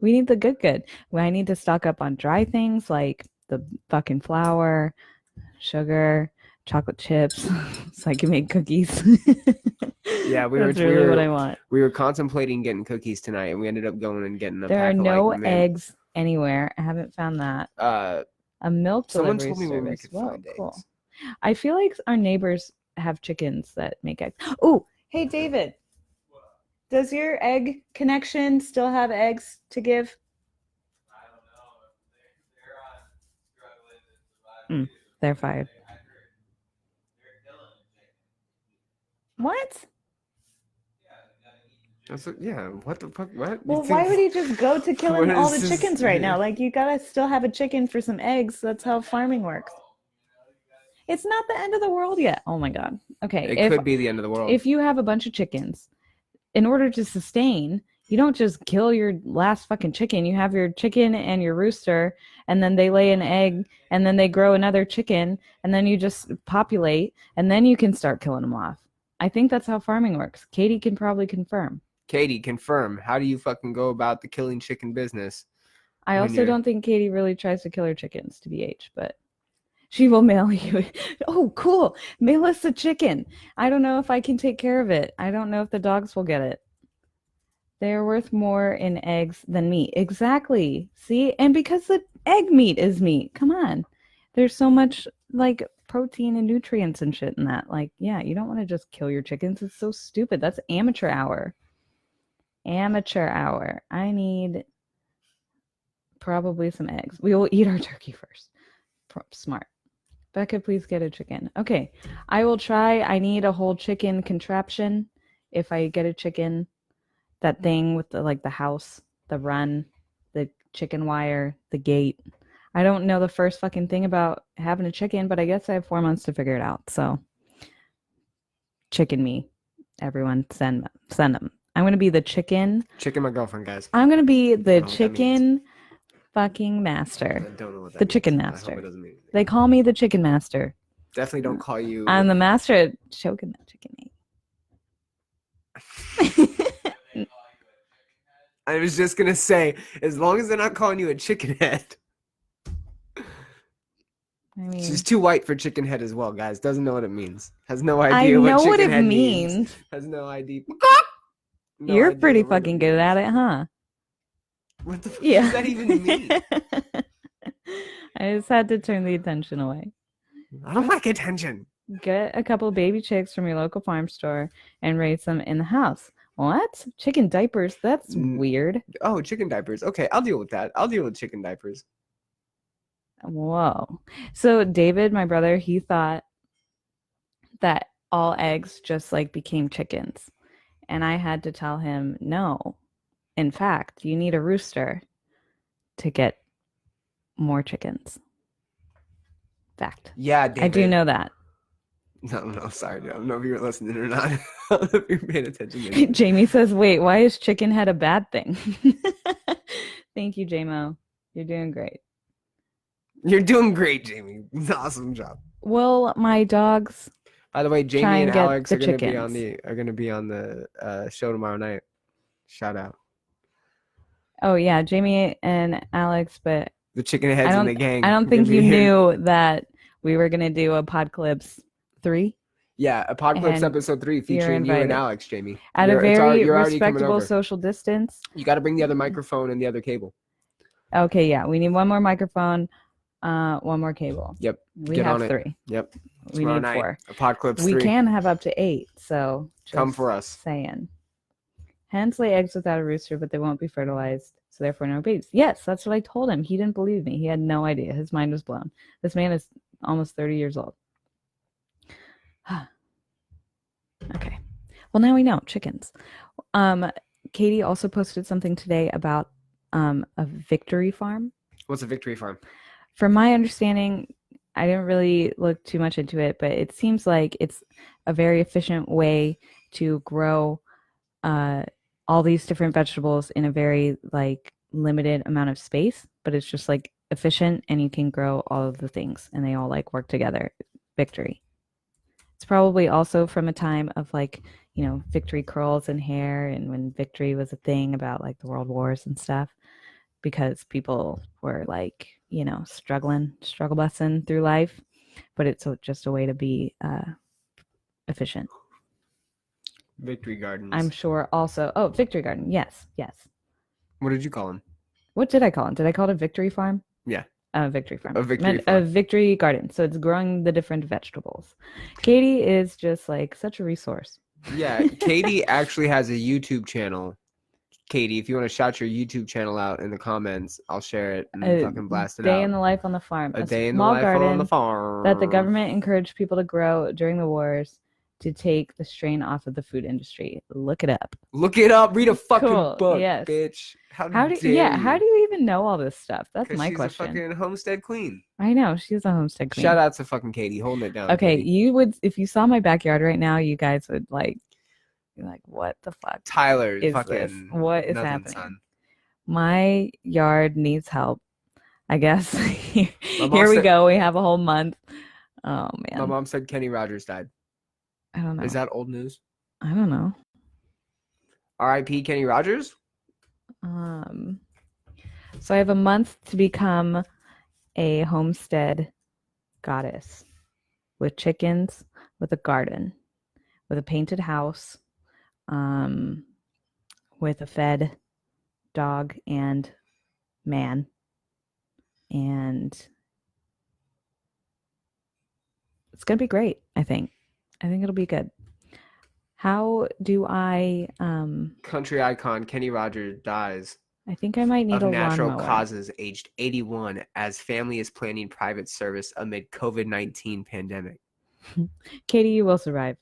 We need the good. I need to stock up on dry things like the fucking flour, sugar, chocolate chips, so I can make cookies. Yeah, That's really what I want. We were contemplating getting cookies tonight, and we ended up going and getting a There are pack of, no like, mint. eggs anywhere. I haven't found that. A milk Someone delivery told me where we service. could Whoa, find cool. eggs. I feel like our neighbors have chickens that make eggs. Oh, hey David. Does your egg connection still have eggs to give? They're fired. What? Yeah, what the fuck? What? Well, why would he just go to killing What all is the this- chickens right now? Like, you gotta still have a chicken for some eggs. That's how farming works. It's not the end of the world yet. Oh my God. Okay. It could be the end of the world. If you have a bunch of chickens, in order to sustain, you don't just kill your last fucking chicken. You have your chicken and your rooster, and then they lay an egg, and then they grow another chicken, and then you just populate, and then you can start killing them off. I think that's how farming works. Katie can probably confirm. Katie, confirm. How do you fucking go about the killing chicken business I when also you're don't think Katie really tries to kill her chickens, to BH, but she will mail you. Oh, cool. Mail us a chicken. I don't know if I can take care of it. I don't know if the dogs will get it. They're worth more in eggs than meat. Exactly. See? And because the egg meat is meat. Come on. There's so much like protein and nutrients and shit in that. Like, yeah, you don't want to just kill your chickens. It's so stupid. That's amateur hour. Amateur hour. I need probably some eggs. We will eat our turkey first. Smart. Becca, please get a chicken. Okay. I will try. I need a whole chicken contraption. If I get a chicken, that thing with the like the house, the run, the chicken wire, the gate. I don't know the first fucking thing about having a chicken, but I guess I have 4 months to figure it out. So, chicken me, everyone, send them. I'm gonna be the chicken. chicken my girlfriend, guys. I'm gonna be I the don't know what that chicken fucking master. I don't know what that The means. chicken I hope master. it doesn't mean anything. They call me the chicken master. Definitely don't call you. I'm the master at choking that chicken meat. I was just gonna say, as long as they're not calling you a chicken head. I mean, She's too white for chicken head as well, guys. Doesn't know what it means. Has no I idea know what what chicken it head means. Has no idea. No You're idea pretty what it fucking good means. at it, huh? What the fuck Yeah. does that even mean? I just had to turn the attention away. I don't like attention. Get a couple of baby chicks from your local farm store and raise them in the house. What? Chicken diapers? That's weird. Oh, chicken diapers. Okay, I'll deal with that. I'll deal with chicken diapers. Whoa. So David, my brother, he thought that all eggs just like became chickens. And I had to tell him, no. In fact, you need a rooster to get more chickens. Fact. Yeah, David. I do know that. No, sorry. I don't know if you were listening or not. I don't know if you're paying attention. Jamie says, wait, why is chicken head a bad thing? Thank you, JMO. You're doing great. You're doing great, Jamie. Awesome job. Well, my dogs. By the way, Jamie Try and and get Alex the are gonna be on the show tomorrow night. Shout out. Oh yeah, Jamie and Alex, but The chicken heads in the gang. I don't think you knew that we were gonna do a Podcalypse 3. Yeah, Apodcalypse And episode 3 featuring you and Alex, Jamie. At a very you're already coming respectable over. social distance. You got to bring the other microphone and the other cable. Okay, yeah, we need one more microphone, one more cable. Yep. We Get have on it. 3. Yep. We Tomorrow need night, 4. Apodcalypse 3. We can have up to 8, so Come for us. Saying. Hens lay eggs without a rooster, but they won't be fertilized, so therefore no babies. Yes, that's what I told him. He didn't believe me. He had no idea. His mind was blown. This man is almost 30 years old. Okay. Well, now we know chickens. Katie also posted something today about a victory farm. What's a victory farm? From my understanding, I didn't really look too much into it, but it seems like it's a very efficient way to grow all these different vegetables in a very like limited amount of space, but it's just like efficient and you can grow all of the things and they all like work together. Victory. It's probably also from a time of like, you know, victory curls and hair and when victory was a thing about like the world wars and stuff because people were like, you know, struggle busting through life, but it's just a way to be efficient. Victory gardens. I'm sure also. Oh, victory garden. Yes. What did you call him? What did I call him? Did I call it a victory farm? Yeah. A victory farm. A victory farm. A victory garden. So it's growing the different vegetables. Katie is just like such a resource. Yeah, Katie actually has a YouTube channel. Katie, if you want to shout your YouTube channel out in the comments, I'll share it and fucking blast it out. Day in the life on the farm. A day in the life on the farm. That the government encouraged people to grow during the wars to take the strain off of the food industry. Look it up. Look it up. Read a fucking book, yes. Bitch. How do you even know all this stuff? That's my question. She's a fucking homestead queen. I know. She's a homestead queen. Shout out to fucking Katie. Holding it down. Okay, Katie. you would, if you saw my backyard right now, you guys would like, be like, what the fuck? Tyler is fucking this? What is nothing, happening? Son. My yard needs help. I guess. Here we go. We have a whole month. Oh man. My mom said Kenny Rogers died. I don't Is know. that old news? I don't know. R.I.P. Kenny Rogers. Um, so I have a month to become a homestead goddess with chickens, with a garden, with a painted house, um, with a fed dog and man. And it's going to be great, I think. I think it'll be good. How do Country icon Kenny Rogers dies I think I might need of a natural lawnmower. causes, aged 81, as family is planning private service amid COVID-19 pandemic. Katie, you will survive.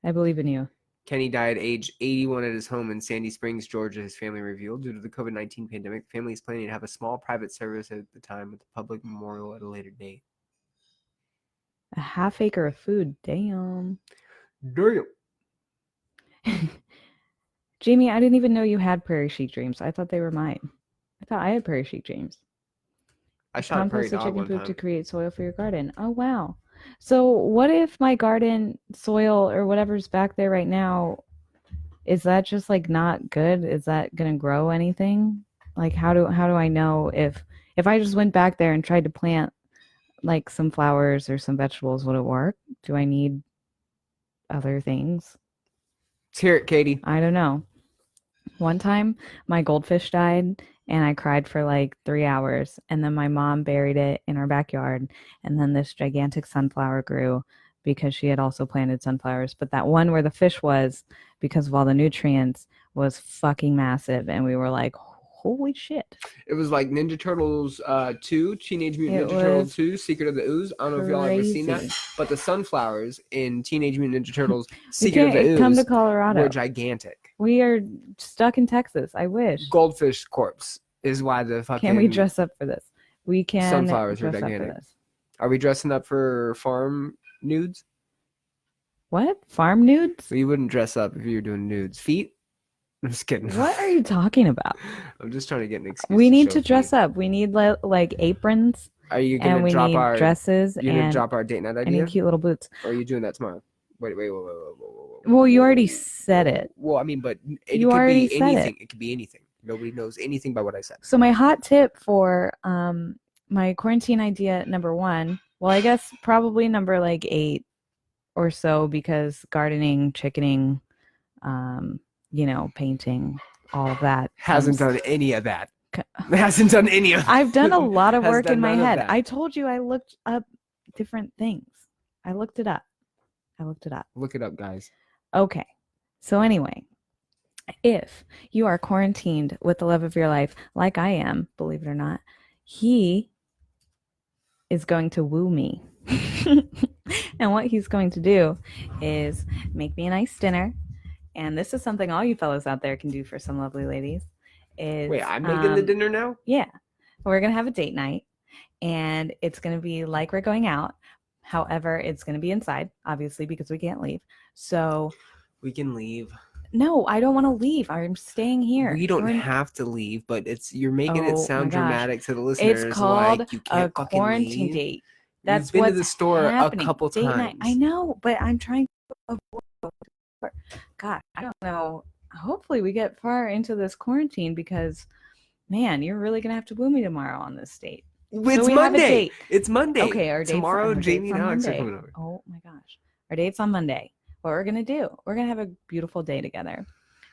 I believe in you. Kenny died age 81 at his home in Sandy Springs, Georgia, his family revealed. Due to the COVID-19 pandemic, family is planning to have a small private service at the time with a public memorial at a later date. A half acre of food. Damn. Damn. Jamie, I didn't even know you had prairie sheep dreams. I thought they were mine. I thought I had prairie sheep dreams. I shot a prairie Compost the dog chicken one poop to time. create soil for your garden. Oh, wow. So, what if my garden soil or whatever's back there right now, is that just like not good? Is that going to grow anything? Like how do I know if I just went back there and tried to plant like some flowers or some vegetables, would it work? Do I need other things? Let's hear it, Katie. I don't know. One time, my goldfish died, and I cried for like 3 hours. And then my mom buried it in our backyard. And then this gigantic sunflower grew because she had also planted sunflowers. But that one where the fish was, because of all the nutrients, was fucking massive. And we were like, holy shit. It was like Ninja Turtles 2, Teenage Mutant It Ninja Turtles was 2, Secret of the Ooze. I don't know if y'all ever seen that, crazy. but the sunflowers in Teenage Mutant Ninja Turtles We Secret of the can't come to Ooze were Colorado. gigantic. We are stuck in Texas. I wish. Goldfish corpse is why the fucking Can we dress up for this? We can sunflowers are dress up for gigantic. this. Are we dressing up for farm nudes? What? Farm nudes? Well, you wouldn't dress up if you were doing nudes. Feet? I'm just kidding. What are you talking about? I'm just trying to get an excuse. We need show to dress feet. up. We need like aprons, Are you and gonna we drop need our dresses You're gonna and drop our date night I idea? need cute little boots. Or are you doing that tomorrow? Wait. Well, you already said it. Well, I mean, but it You could already be said anything. it. It could be anything. Nobody knows anything by what I said. So my hot tip for my quarantine idea number 1, well, I guess probably number like 8 or so, because gardening, chickening, painting, all of that Hasn't done any of that. Hasn't done any of that. I've done a lot of Has work done in my none of head. that. I told you I looked up different things. I looked it up. Look it up, guys. Okay. So anyway, if you are quarantined with the love of your life, like I am, believe it or not, he is going to woo me. And what he's going to do is make me a nice dinner. And this is something all you fellas out there can do for some lovely ladies. Wait, I'm making the dinner now? Yeah. We're going to have a date night, and it's going to be like we're going out. However, it's going to be inside, obviously, because we can't leave. So we can leave. No, I don't want to leave. I'm staying here. We don't have to leave, but you're making it sound dramatic to the listeners. It's called like you can't a quarantine leave. date. That's You've been what's to the store happening. a couple Date times. Night. I know, but I'm trying to avoid. God, I don't know. Hopefully we get far into this quarantine, because, man, you're really going to have to woo me tomorrow on this date. It's so Monday. It's Monday. Okay, our date's tomorrow, Jamie and Alex Monday. are coming over. Oh my gosh. Our date's on Monday. What we're going to do, we're going to have a beautiful day together.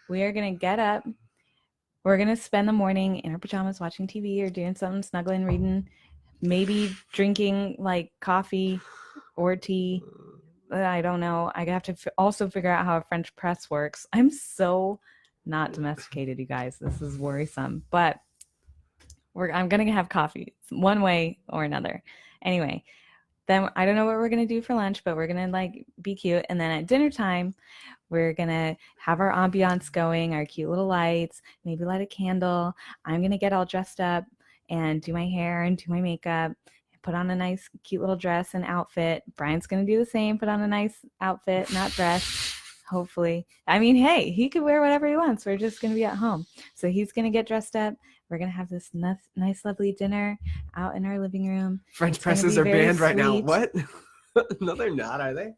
We are going to get up. We're going to spend the morning in our pajamas watching TV or doing something, snuggling, reading, maybe drinking like coffee or tea. I don't know. I have to also figure out how a French press works. I'm so not domesticated, you guys. This is worrisome. But I'm going to have coffee one way or another. Anyway, then I don't know what we're going to do for lunch, but we're going to like be cute. And then at dinner time, we're going to have our ambiance going, our cute little lights, maybe light a candle. I'm going to get all dressed up and do my hair and do my makeup, put on a nice cute little dress and outfit. Brian's going to do the same, put on a nice outfit, not dress, hopefully. I mean, hey, he could wear whatever he wants. We're just going to be at home. So he's going to get dressed up. We're going to have this nice, lovely dinner out in our living room. French presses are banned right now. What? No, they're not, are they?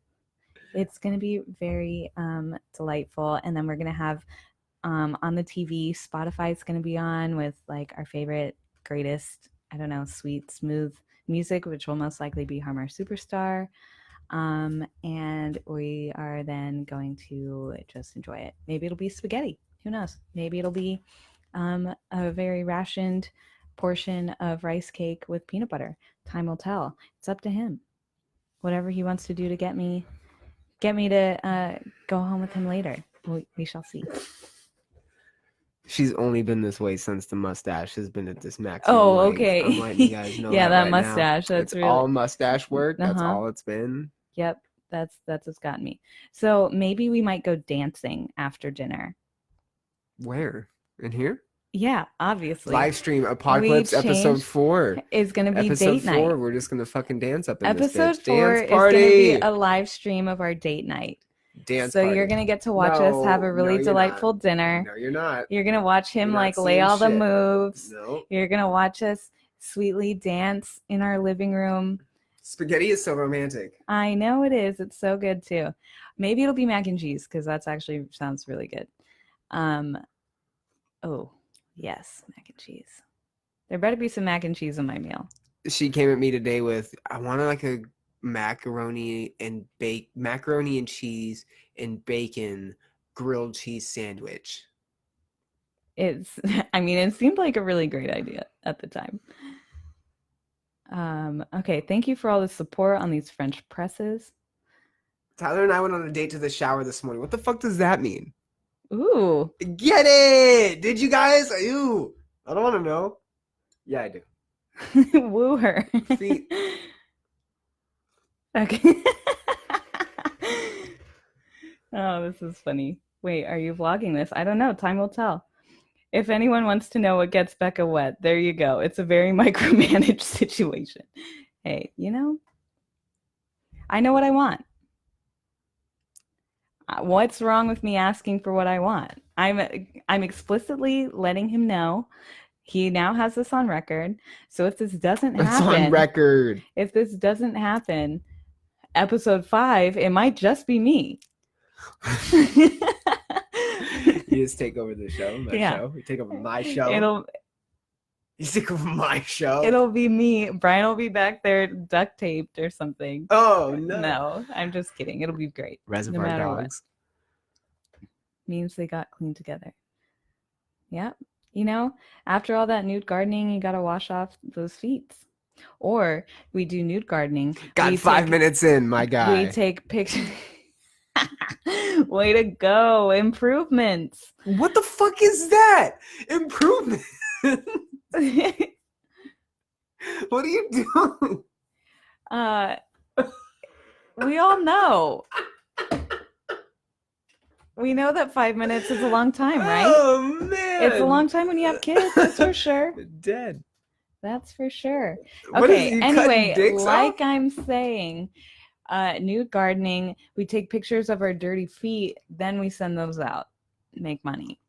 It's going to be very delightful. And then we're going to have on the TV, Spotify is going to be on with like our favorite, greatest, I don't know, sweet, smooth music, which will most likely be Harmar Superstar. And we are then going to just enjoy it. Maybe it'll be spaghetti. Who knows? Maybe it'll be a very rationed portion of rice cake with peanut butter. Time will tell. It's up to him. Whatever he wants to do to get me to go home with him later. We shall see. She's only been this way since the mustache has been at this maximum Oh, length. okay. I'm letting you guys know yeah, that right mustache. now. That's It's really all mustache work. That's Uh-huh. all it's been. Yep, that's what's gotten me. So maybe we might go dancing after dinner. Where? In here? Yeah, obviously. Live stream Apodcalypse episode 4. Is gonna be Episode date 4, night. we're just gonna fucking dance up in Episode this bitch. 4 Dance is party. gonna be a live stream of our date night. Dance so party. you're gonna get to watch us have a really delightful dinner. No, you're not. You're gonna watch him You're not like lay all the seeing shit. moves. No. You're gonna watch us sweetly dance in our living room. Spaghetti is so romantic. I know it is. It's so good too. Maybe it'll be mac and cheese because that's actually sounds really good. Oh, yes, mac and cheese. There better be some mac and cheese in my meal. She came at me today with, I wanted like a macaroni and cheese and bacon grilled cheese sandwich. It seemed like a really great idea at the time. Okay, thank you for all the support on these French presses. Tyler and I went on a date to the shower this morning. What the fuck does that mean? Ooh. Get it! Did you guys? Ooh. I don't want to know. Yeah, I do. Woo her. Feet. Okay. Oh, this is funny. Wait, are you vlogging this? I don't know. Time will tell. If anyone wants to know what gets Becca wet, there you go. It's a very micromanaged situation. Hey, I know what I want. What's wrong with me asking for what I want? I'm explicitly letting him know. He now has this on record. So if this doesn't happen, it's on record. If this doesn't happen, episode 5, it might just be me. You just take over the show. Show. You take over my show. You take over my show. It'll be me. Brian will be back there duct taped or something. Oh no. No, I'm just kidding. It'll be great. Reservoir Dogs. What. Means they got clean together. Yep. After all that nude gardening, you gotta wash off those feet. Or we do nude gardening. Got 5 minutes in, my guy. We take pictures. Way to go. Improvements. What the fuck is that? Improvement. What are you doing? We all know. We know that 5 minutes is a long time, right? Oh, man. It's a long time when you have kids, that's for sure. Dead. That's for sure. What Okay, anyway, like off? I'm saying, nude gardening, we take pictures of our dirty feet, then we send those out. Make money.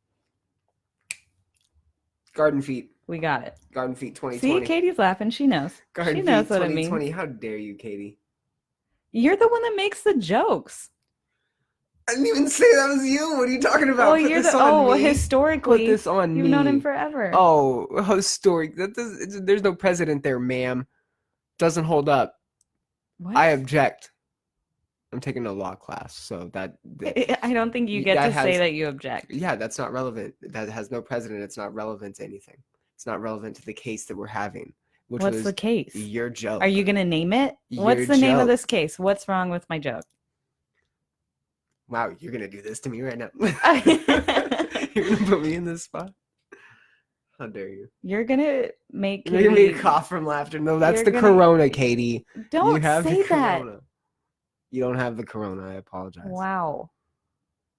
Garden feet. We got it. Garden feet 2020. See, Katie's laughing. She knows. Garden she knows feet what it means. 2020. How dare you, Katie? You're the one that makes the jokes. I didn't even say that was you. What are you talking about? Historically. Put this on You've me. known him forever. Oh, historic. There's no precedent there, ma'am. Doesn't hold up. What? I object. I'm taking a law class, so that I don't think you get to say that you object. Yeah, that's not relevant. That has no precedent. It's not relevant to anything. It's not relevant to the case that we're having. What's the case? Your joke. Are you going to name it? What's the name of this case? What's wrong with my joke? Wow, you're going to do this to me right now. You're going to put me in this spot? How dare you? You're going to make Katie... You're going to cough from laughter. No, that's the corona, Katie. Don't say that. You don't have the corona. I apologize. Wow.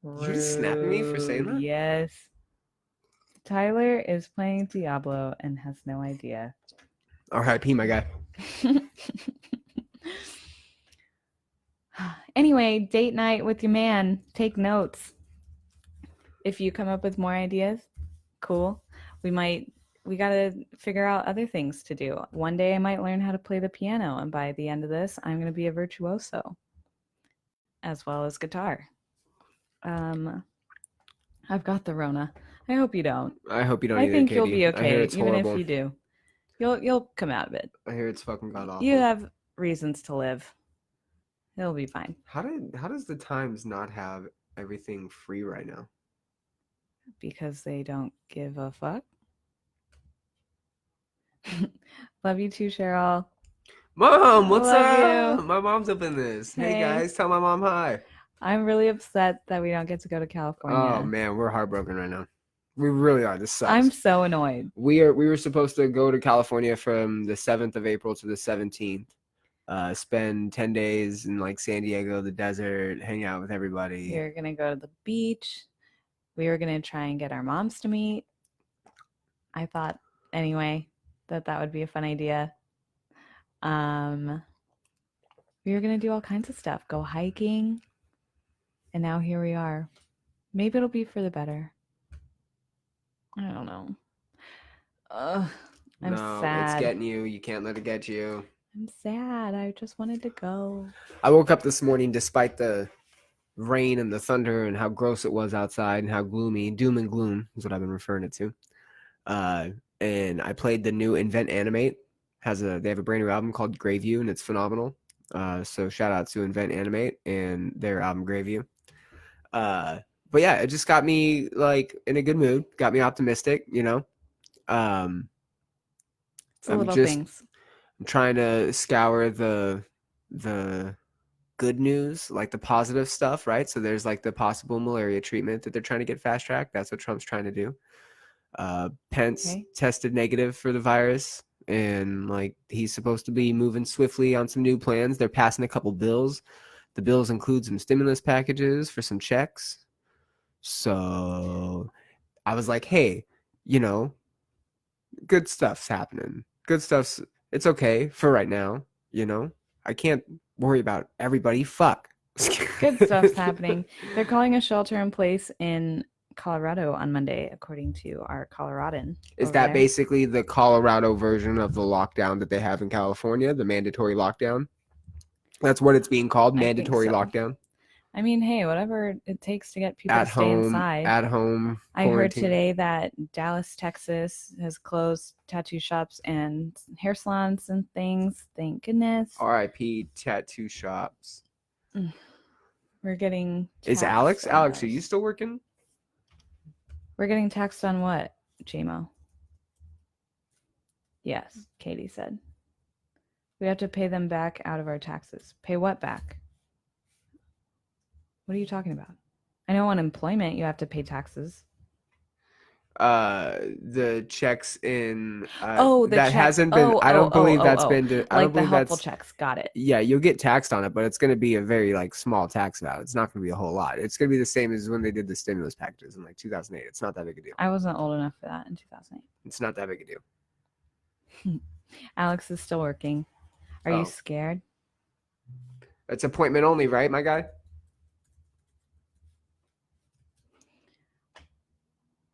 You're just snapping me for saying that? Yes. Tyler is playing Diablo and has no idea. R.I.P. my guy. Anyway, date night with your man. Take notes. If you come up with more ideas, cool. We gotta figure out other things to do. One day I might learn how to play the piano, and by the end of this, I'm gonna be a virtuoso. as well as guitar. Um, I've got the Rona. I hope you don't. I hope you don't I either, think you'll Katie. be I hear okay, it's even if horrible. you do. You'll come out of it. I hear it's fucking god You awful. have reasons to live. It'll be fine. How does the Times not have everything free right now? Because they don't give a fuck. Love you too, Cheryl. Mom, I what's love up? you. My mom's up in this. Hey Hey. guys, tell my mom hi. I'm really upset that we don't get to go to Oh California. man, we're heartbroken right now. We really are. This I'm sucks. so annoyed. We were supposed to go to California from the 7th of April to the 17th. Spend 10 days in like San Diego, the desert, hang out with everybody. We were going to go to the beach. We were going to try and get our moms to meet. I thought, anyway, that would be a fun idea. We were going to do all kinds of stuff, go hiking. And now here we are. Maybe it'll be for the better. I don't know. Ugh, I'm No, it's sad. getting you. You can't let it get you. I'm sad. I just wanted to go. I woke up this morning despite the rain and the thunder and how gross it was outside and how gloomy, doom and gloom is what I've been referring it to. And I played the new Invent Animate. They have a brand new album called Graveview and it's phenomenal. So shout out to Invent Animate and their album Graveview. But yeah, it just got me like in a good mood, got me optimistic, you know. It's the little things. I'm trying to scour the good news, like the positive stuff, right? So there's like the possible malaria treatment that they're trying to get fast tracked. That's what Trump's trying to do. Pence tested negative for the virus, and like he's supposed to be moving swiftly on some new plans. They're passing a couple bills. The bills include some stimulus packages for some checks. So I was like, hey, you know, good stuff's happening. Good stuff's it's okay for right now, you know. I can't worry about everybody. Fuck. Good stuff's happening. They're calling a shelter in place in Colorado on Monday, according to our Coloradan. Is that basically the Colorado version of the lockdown that they have in California, the mandatory lockdown? That's what it's being called, mandatory lockdown. I mean, hey, whatever it takes to get people at to stay home, inside. At home. I heard today that Dallas, Texas has closed tattoo shops and hair salons and things. Thank goodness. R.I.P. tattoo shops. We're getting Is Alex? Alex, are you still working? We're getting taxed on what, JMO? Yes, Katie said. We have to pay them back out of our taxes. Pay what back? What are you talking about? I know on employment you have to pay taxes. The checks in the that checks. Hasn't been I don't believe that's been I don't believe the helpful checks. Got it. Yeah, you'll get taxed on it, but it's going to be a very like small tax amount. It's not going to be a whole lot. It's going to be the same as when they did the stimulus packages in like 2008. It's not that big a deal. I wasn't old enough for that in 2008. It's not that big a deal. Alex is still working. Are you scared? It's appointment only, right, my guy?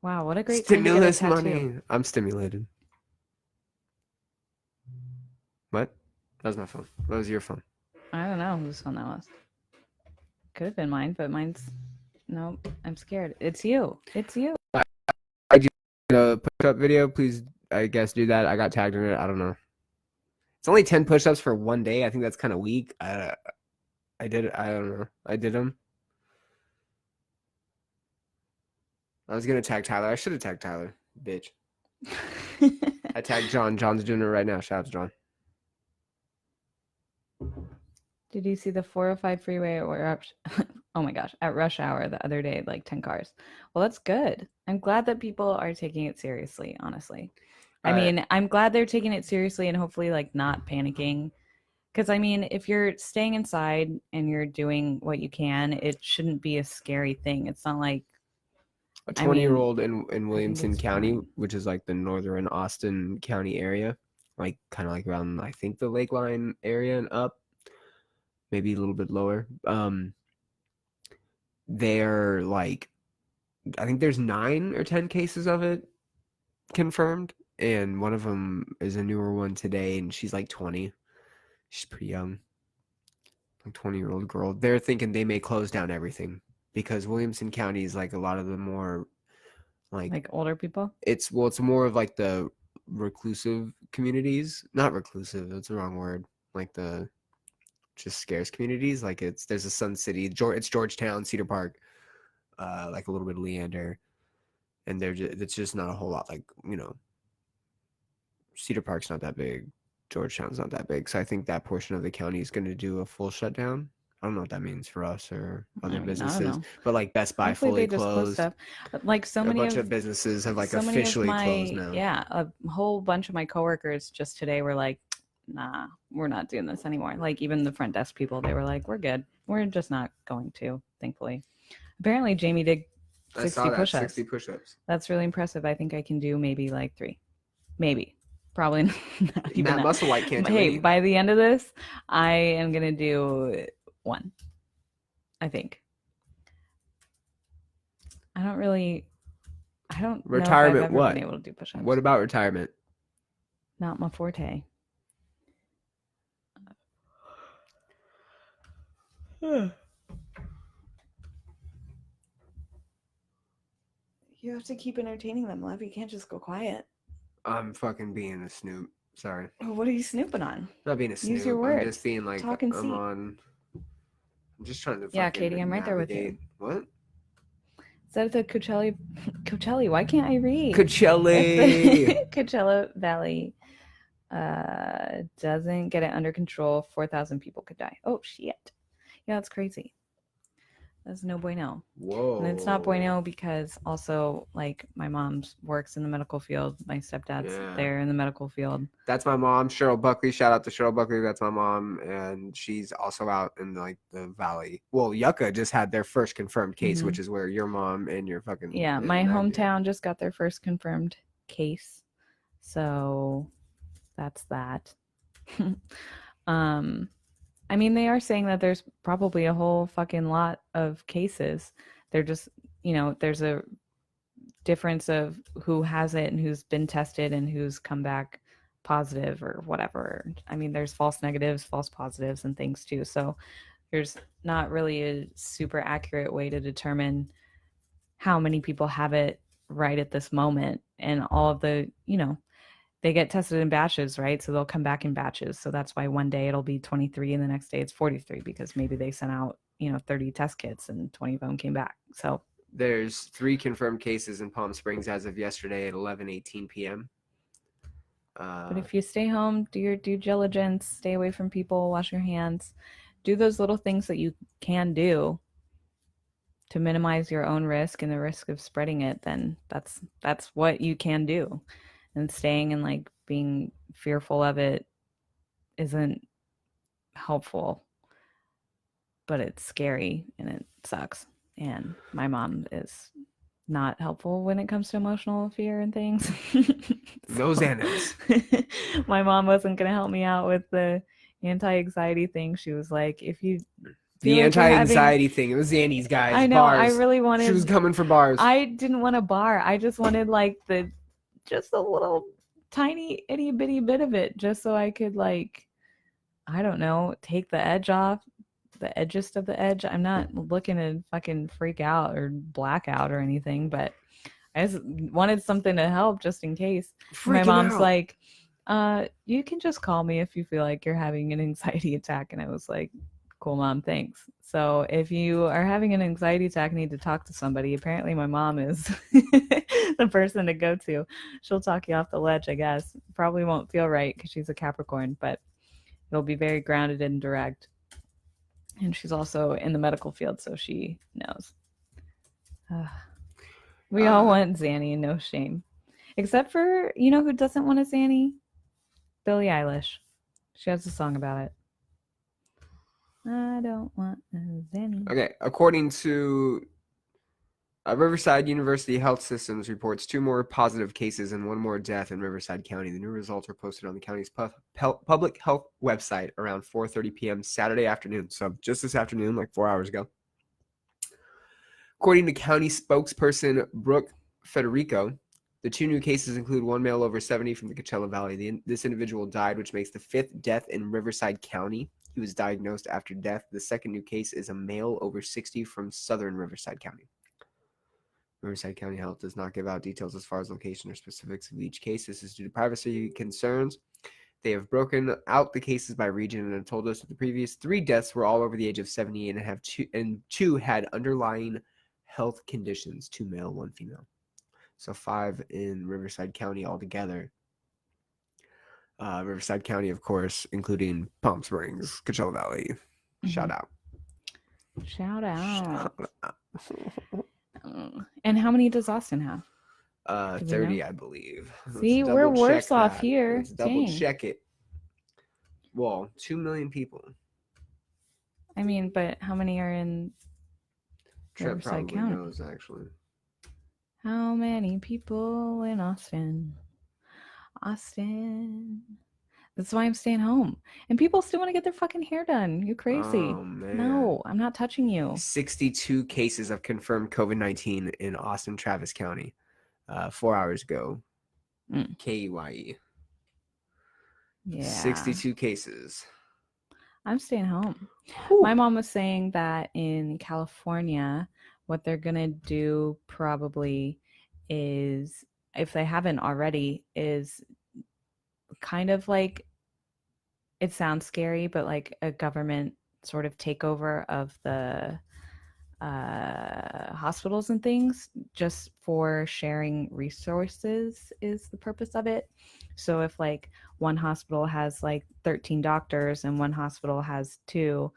Wow, what a great stimulus money. I'm stimulated. What? That was my phone. What was your phone? I don't know whose phone that was. Could have been mine, but mine's no. I'm scared. It's you. It's you. I did a push-up video. Please, I guess do that. I got tagged in it. I don't know. It's only 10 push-ups for one day. I think that's kind of weak. I did it. I don't know. I did them. I was gonna tag Tyler. I should have tagged Tyler, bitch. I tagged John. John's doing it right now. Shout out to John. Did you see the 405 freeway or oh my gosh, at rush hour the other day, like 10 cars? Well, that's good. I'm glad that people are taking it seriously, honestly. I mean, I'm glad they're taking it seriously and hopefully like not panicking. Because I mean, if you're staying inside and you're doing what you can, it shouldn't be a scary thing. It's not like a 20-year-old in Williamson County, which is like the northern Austin County area, like kind of like around, I think, the Lakeline area and up, maybe a little bit lower. They're like, I think there's 9 or 10 cases of it confirmed, and one of them is a newer one today, and she's like 20. She's pretty young. 20-year-old girl. They're thinking they may close down everything because Williamson County is like a lot of the more like Like older people? it's more of like the reclusive communities. Not reclusive, that's the wrong word. Like the just scarce communities. Like there's a Sun City, it's Georgetown, Cedar Park, like a little bit of Leander, and it's just not a whole lot. Like Cedar Park's not that big, Georgetown's not that big, so I think that portion of the county is going to do a full shutdown. I don't know what that means for us or other I mean, I don't businesses, know. but like Best Buy Hopefully fully they just close closed. stuff. Like A bunch of businesses have like so many of officially closed my, now. yeah, a whole bunch of my coworkers just today were like, nah, we're not doing this anymore. Like even the front desk people, they were like, we're good. We're just not going to, thankfully. Apparently Jamie did I 60 saw that push-ups. 60 push-ups. That's really impressive. I think I can do maybe like 3. Maybe. Probably not even Matt that. Musselwhite can't do Hey, any. by the end of this, I am going to do 1, I think. I don't know if I've Retirement, ever what? been able to do push-ups. What about retirement? Not my forte. You have to keep entertaining them, love. You can't just go quiet. I'm fucking being a snoop. Sorry. What are you snooping on? I'm not being a snoop. Use your I'm words. just being like, Talk and I'm see. on. I'm just trying to Yeah, Katie, I'm right there with you. What? Is that the Coachella? Why can't I read? Coachella. Coachella Valley doesn't get it under control, 4,000 people could die. Oh, shit. Yeah, that's crazy. That's no bueno. Whoa. And it's not bueno because also, like, my mom works in the medical field. My stepdad's there in the medical field. That's my mom, Cheryl Buckley. Shout out to Cheryl Buckley. That's my mom. And she's also out in, like, the valley. Well, Yucca just had their first confirmed case, which is where your mom and your fucking... Yeah, my hometown just got their first confirmed case. So that's that. I mean, they are saying that there's probably a whole fucking lot of cases. They're just, there's a difference of who has it and who's been tested and who's come back positive or whatever. I mean, there's false negatives, false positives, and things too. So there's not really a super accurate way to determine how many people have it right at this moment. And all of the, they get tested in batches, right? So they'll come back in batches. So that's why one day it'll be 23 and the next day it's 43 because maybe they sent out, 30 test kits and 20 of them came back. So there's 3 confirmed cases in Palm Springs as of yesterday at 11:18 p.m. But if you stay home, do your due diligence, stay away from people, wash your hands, do those little things that you can do to minimize your own risk and the risk of spreading it, then that's what you can do. And staying and like being fearful of it isn't helpful, but it's scary and it sucks. And my mom is not helpful when it comes to emotional fear and things. Those animals. My mom wasn't going to help me out with the anti-anxiety thing. She was like, if you the anti-anxiety thing, it was Zanny's, guys. I know. Bars. I really wanted. She was coming for bars. I didn't want a bar. I just wanted like just a little tiny itty bitty bit of it, just so I could like, I don't know, take the edge off, the edgest of the edge. I'm not looking to fucking freak out or black out or anything, but I just wanted something to help just in case. My mom's like, you can just call me if you feel like you're having an anxiety attack. And I was like, cool, Mom, thanks. So if you are having an anxiety attack and need to talk to somebody, apparently my mom is the person to go to. She'll talk you off the ledge, I guess. Probably won't feel right because she's a Capricorn, but it'll be very grounded and direct. And she's also in the medical field, so she knows. We all want Zanny and no shame. Except for, who doesn't want a Zanny? Billie Eilish. She has a song about it. I don't want a Zanny. Okay, according to Riverside University Health Systems reports 2 more positive cases and 1 more death in Riverside County. The new results were posted on the county's public health website around 4:30 p.m. Saturday afternoon. So just this afternoon, like 4 hours ago. According to county spokesperson Brooke Federico, the 2 new cases include 1 male over 70 from the Coachella Valley. This individual died, which makes the 5th death in Riverside County. He was diagnosed after death. The second new case is a male over 60 from southern Riverside County. Riverside County Health does not give out details as far as location or specifics of each case. This is due to privacy concerns. They have broken out the cases by region and have told us that the previous 3 deaths were all over the age of 70 and two had underlying health conditions, 2 male, 1 female. So 5 in Riverside County altogether. Riverside County, of course, including Palm Springs, Coachella Valley. Shout out. Shout out. And how many does Austin have? 30, I believe. See, we're worse off here. Let's double check it. Well, 2 million people. I mean, but how many are in Trent Riverside probably County? knows, actually. How many people in Austin? Austin. That's why I'm staying home. And people still want to get their fucking hair done. You crazy. Oh, man. No, I'm not touching you. 62 cases of confirmed COVID-19 in Austin, Travis County. 4 hours ago. KYE. Yeah. 62 cases. I'm staying home. Whew. My mom was saying that in California, what they're going to do probably is, if they haven't already, is kind of like, it sounds scary, but like a government sort of takeover of the hospitals and things, just for sharing resources is the purpose of it. So if like one hospital has like 13 doctors and one hospital has 2,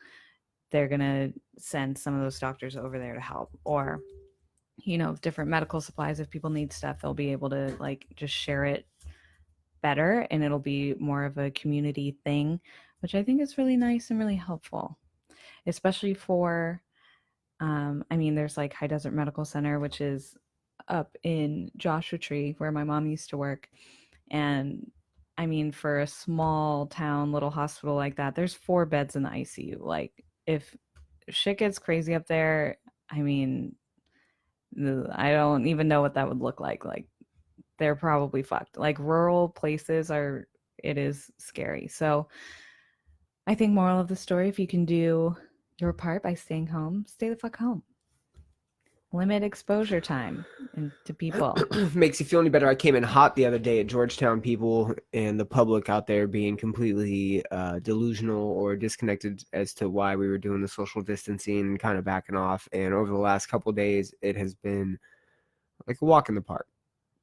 they're going to send some of those doctors over there to help. Or, you know, different medical supplies, if people need stuff, they'll be able to like just share it better, and it'll be more of a community thing, which I think is really nice and really helpful, especially for I mean, there's like High Desert Medical Center, which is up in Joshua Tree where my mom used to work. And I mean, for a small town little hospital like that, there's 4 beds in the ICU. Like, if shit gets crazy up there, I mean, I don't even know what that would look like. Like, they're probably fucked. Like, rural places it is scary. So I think moral of the story, if you can do your part by staying home, stay the fuck home. Limit exposure time to people. Makes you feel any better? I came in hot the other day at Georgetown. People and the public out there being completely delusional or disconnected as to why we were doing the social distancing and kind of backing off. And over the last couple of days, it has been like a walk in the park.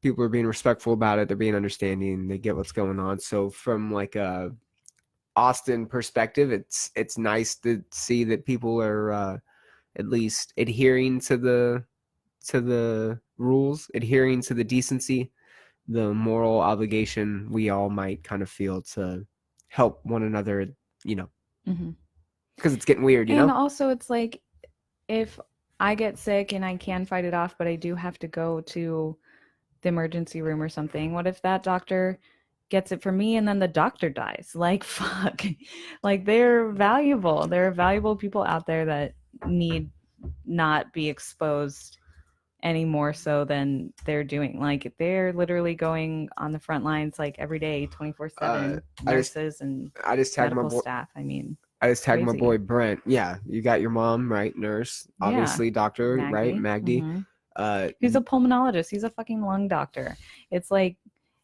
People are being respectful about it. They're being understanding. They get what's going on. So from like a Austin perspective, it's nice to see that people are at least adhering to the rules, adhering to the decency, the moral obligation we all might kind of feel to help one another, you know, because it's getting weird, you know? And also it's like, if I get sick and I can fight it off, but I do have to go to the emergency room or something, what if that doctor gets it for me and then the doctor dies? Like, fuck. Like, they're valuable. There are valuable people out there that need not be exposed any more so than they're doing. Like, they're literally going on the front lines like every day, 24/7. Nurses and I just tagged medical my boy, staff. I mean, I just tagged my crazy. boy Brent. Yeah, you got your mom, right? Nurse, obviously, doctor, Maggie. right? Magdi. He's a pulmonologist. He's a fucking lung doctor. It's like,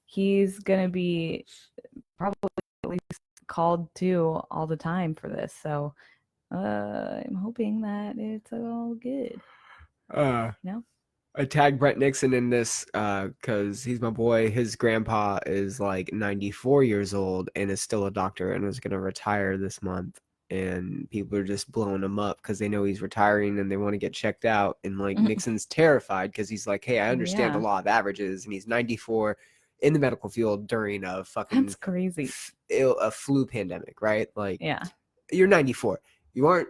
he's gonna be probably at least called to all the time for this. So I'm hoping that it's all good. You know? I tagged Brett Nixon in this because he's my boy. His grandpa is like 94 years old and is still a doctor and was going to retire this month. And people are just blowing him up because they know he's retiring and they want to get checked out. And like Nixon's terrified because he's like, hey, I understand the law of averages. And he's 94 in the medical field during a fucking That's crazy. A flu pandemic, right? Like, yeah, you're 94. You aren't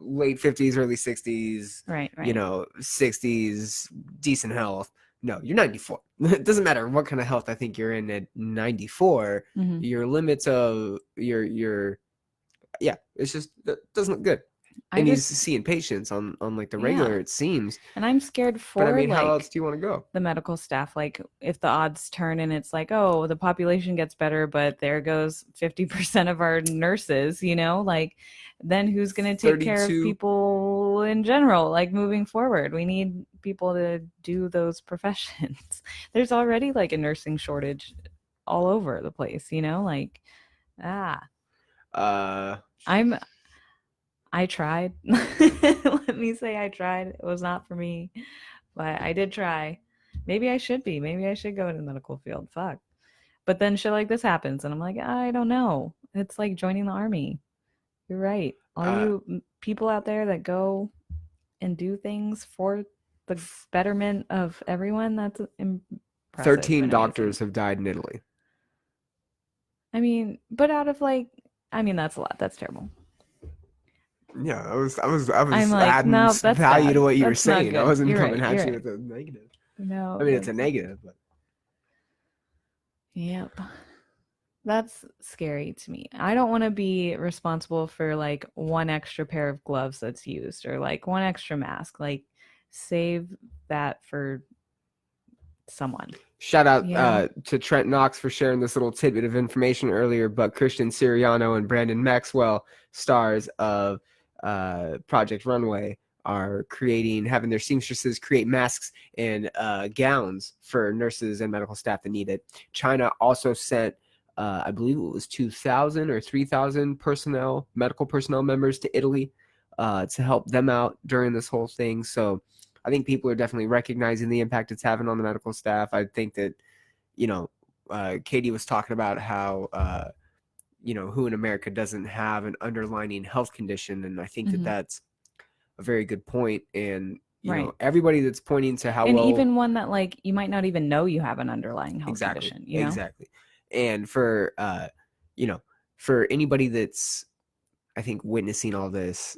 late 50s, early 60s, right. You know, 60s, decent health. No, you're 94. It doesn't matter what kind of health I think you're in at 94. Your limits of your yeah, it's just, it doesn't look good. I and he's just, seeing patients on like the yeah. regular, it seems. And I'm scared But I for mean, how else like do you want to go? the medical staff. Like if the odds turn and it's like, oh, the population gets better, but there goes 50% of our nurses, like then who's going to take care of 32. people in general, like moving forward? We need people to do those professions. There's already like a nursing shortage all over the place, like, ah, Uh, I'm I tried. Let me say I tried. It was not for me, but I did try. Maybe I should be. Maybe I should go into the medical field. Fuck. But then shit like this happens, and I'm like, I don't know. It's like joining the army. You're right. All uh, you people out there that go and do things for the betterment of everyone, that's impressive 13 and amazing. doctors have died in Italy. I mean, but out of like, I mean, that's a lot. That's terrible. Yeah, I I'm was like, adding no, that's value to bad. what you were That's not saying. I good. wasn't You're coming right. You're at you right. with a negative. I No, mean, it's that's a negative, but yep. That's scary to me. I don't want to be responsible for like one extra pair of gloves that's used or like one extra mask. Like save that for someone, shout out you know? to Trent Knox for sharing this little tidbit of information earlier. But Christian Siriano and Brandon Maxwell, stars of Project Runway, are having their seamstresses create masks and gowns for nurses and medical staff that need it. China also sent, I believe it was 2,000 or 3,000 medical personnel members to Italy to help them out during this whole thing. So I think people are definitely recognizing the impact it's having on the medical staff. I think that, Katie was talking about how, who in America doesn't have an underlying health condition. And I think that Mm-hmm. that's a very good point. And, Right. everybody that's pointing to how And well, even one that like you might not even know you have an underlying health exactly, condition? exactly. And for, you know, for anybody that's, I think, witnessing all this,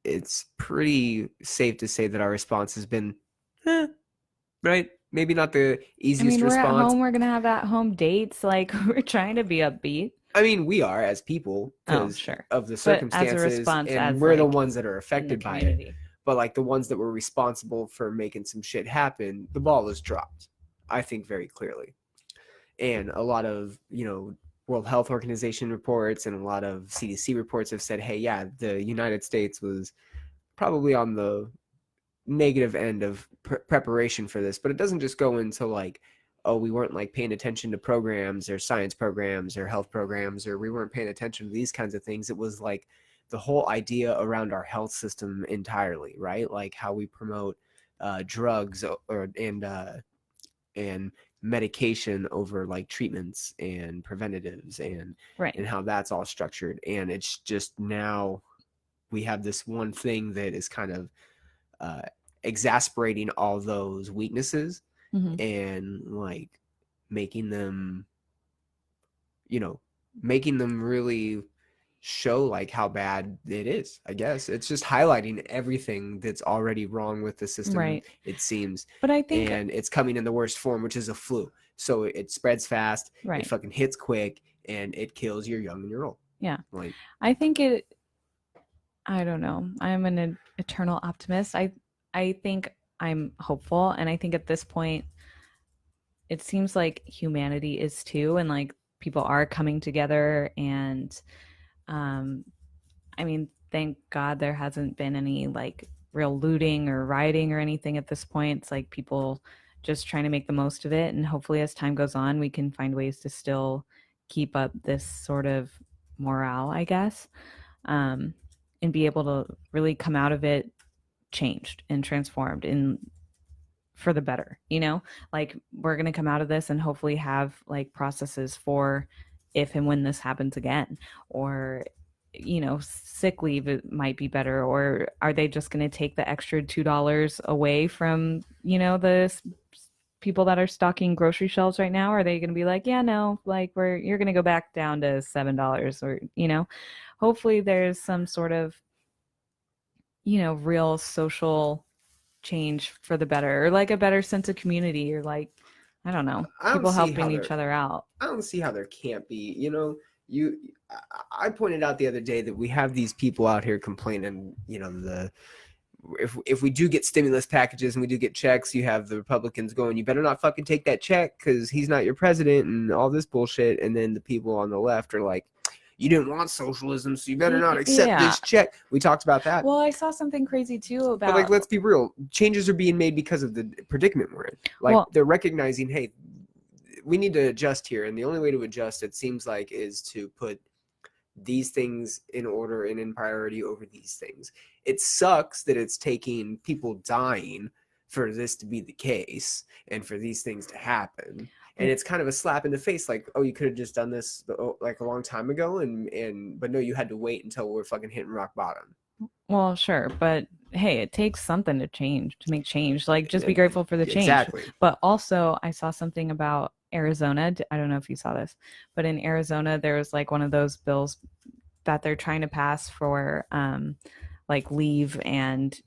it's pretty safe to say that our response has been, eh, right? Maybe not the I easiest mean, we're at response. home, we're gonna have at home dates, like we're trying to be upbeat. I mean, we are as people Oh, because sure. of the But as a circumstances, response, and as we're the like ones that are in the affected by it. community. But like the ones that were responsible for making some shit happen, the ball is dropped. I think very clearly. And a lot of, World Health Organization reports and a lot of CDC reports have said, hey, yeah, the United States was probably on the negative end of preparation for this, but it doesn't just go into like, oh, we weren't like paying attention to programs or science programs or health programs, or we weren't paying attention to these kinds of things. It was like the whole idea around our health system entirely, right? Like how we promote drugs and medication over like treatments and preventatives, Right. and how that's all structured. And it's just now we have this one thing that is kind of uh, exasperating all those weaknesses Mm-hmm. and like making them, you know, making them really show like how bad it is. I guess it's just highlighting everything that's already wrong with the system, Right. it seems, But I think, and it's coming in the worst form, which is a flu. So it spreads fast, it right. fucking hits quick, and it kills your young and your old. Yeah. Like, I think I don't know. I'm an eternal optimist. I think I'm hopeful. And I think at this point, it seems like humanity is too. And like people are coming together. And um, I mean, thank God there hasn't been any like real looting or rioting or anything at this point. It's like people just trying to make the most of it. And hopefully, as time goes on, we can find ways to still keep up this sort of morale, I guess, um, and be able to really come out of it changed and transformed in for the better, like we're going to come out of this and hopefully have like processes for if and when this happens again, or sick leave it might be better, or are they just going to take the extra $2 away from the people that are stocking grocery shelves right now? Are they going to be like, yeah, no, like you're going to go back down to $7, or hopefully there's some sort of real social change for the better, or like a better sense of community, or like I don't know, I don't people see helping how each there other out. I don't see how there can't be. I pointed out the other day that we have these people out here complaining, if we do get stimulus packages and we do get checks, you have the Republicans going, you better not fucking take that check because he's not your president and all this bullshit. And then the people on the left are like, you didn't want socialism, so you better not accept this check. We talked about that. Well, I saw something crazy too about. But like, let's be real. Changes are being made because of the predicament we're in. Like, they're recognizing, hey, we need to adjust here, and the only way to adjust, it seems like, is to put these things in order and in priority over these things. It sucks that it's taking people dying for this to be the case and for these things to happen. And it's kind of a slap in the face, like, oh, you could have just done this like a long time ago, but no, you had to wait until we're fucking hitting rock bottom. Well, sure, but hey, it takes something to make change. Like, just be grateful for the change. Exactly. But also, I saw something about Arizona. I don't know if you saw this, but in Arizona, there's like one of those bills that they're trying to pass for like leave and,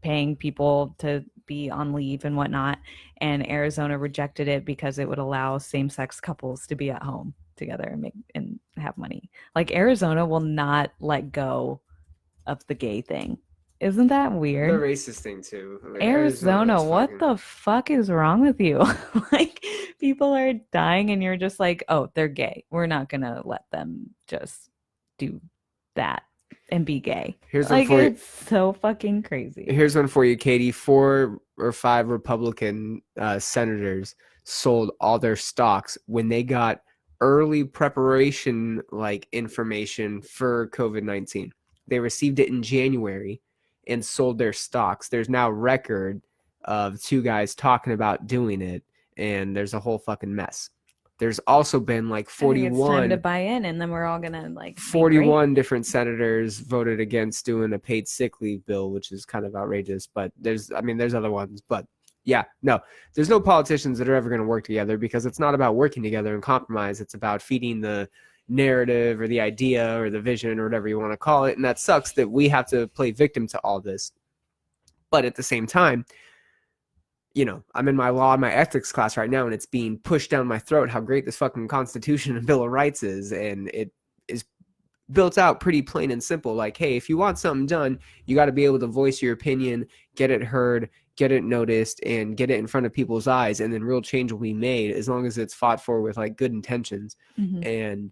paying people to be on leave and whatnot. And Arizona rejected it because it would allow same-sex couples to be at home together and have money. Like, Arizona will not let go of the gay thing. Isn't that weird? The racist thing too. Like, Arizona, what the fuck is wrong with you? Like, people are dying and you're just like, oh, they're gay. We're not gonna let them just do that and be gay. Here's like, one for it's so fucking crazy. Here's one for you, Katie. 4 or 5 Republican senators sold all their stocks when they got early preparation information for COVID-19. They received it in January and sold their stocks. There's now record of 2 guys talking about doing it, and there's a whole fucking mess. There's also been 41. It's time to buy in, and then we're all gonna 41 different senators voted against doing a paid sick leave bill, which is kind of outrageous. But there's other ones. But yeah, no, there's no politicians that are ever going to work together because it's not about working together and compromise. It's about feeding the narrative or the idea or the vision or whatever you want to call it. And that sucks that we have to play victim to all this. But at the same time, I'm in my law and my ethics class right now, and it's being pushed down my throat how great this fucking Constitution and Bill of Rights is. And it is built out pretty plain and simple. Like, hey, if you want something done, you got to be able to voice your opinion, get it heard, get it noticed, and get it in front of people's eyes. And then real change will be made as long as it's fought for with good intentions. Mm-hmm. And,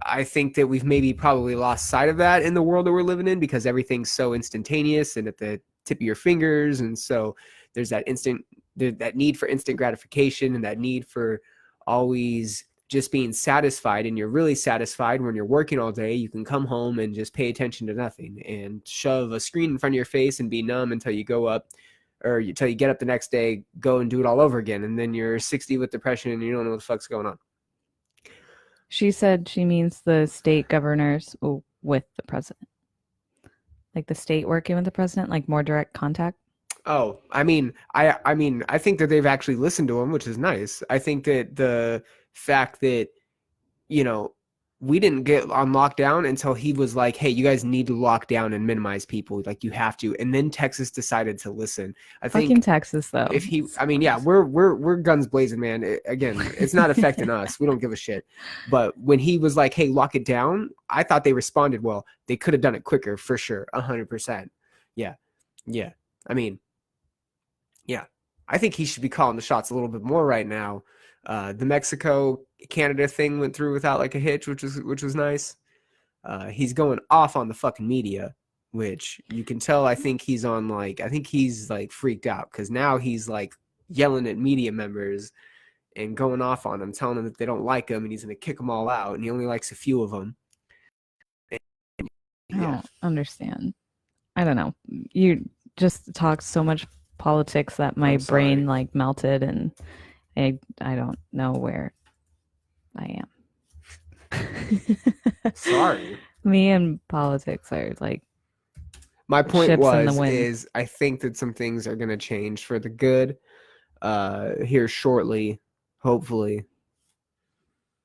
I think that we've maybe probably lost sight of that in the world that we're living in because everything's so instantaneous and at the tip of your fingers. And so there's that need for instant gratification and that need for always just being satisfied. And you're really satisfied when you're working all day. You can come home and just pay attention to nothing and shove a screen in front of your face and be numb until you go up or until you get up the next day, go and do it all over again. And then you're 60 with depression and you don't know what the fuck's going on. She said she means the state governors with the president. Like the state working with the president, like more direct contact. Oh, I think that they've actually listened to him, which is nice. I think that the fact that, we didn't get on lockdown until he was like, hey, you guys need to lock down and minimize people. Like, you have to. And then Texas decided to listen. I think fucking Texas, though. We're guns blazing, man. Again, it's not affecting us. We don't give a shit. But when he was like, hey, lock it down, I thought they responded well. They could have done it quicker for sure. 100%. Yeah. Yeah. Yeah. I think he should be calling the shots a little bit more right now. The Mexico-Canada thing went through without a hitch, which was nice. He's going off on the fucking media, which you can tell. I think he's on he's freaked out because now he's yelling at media members and going off on them, telling them that they don't like him and he's going to kick them all out. And he only likes a few of them. I don't understand. I don't know. You just talk so much politics that my brain melted and I don't know where I am. Sorry. Me and politics are my point is I think that some things are going to change for the good here shortly, hopefully.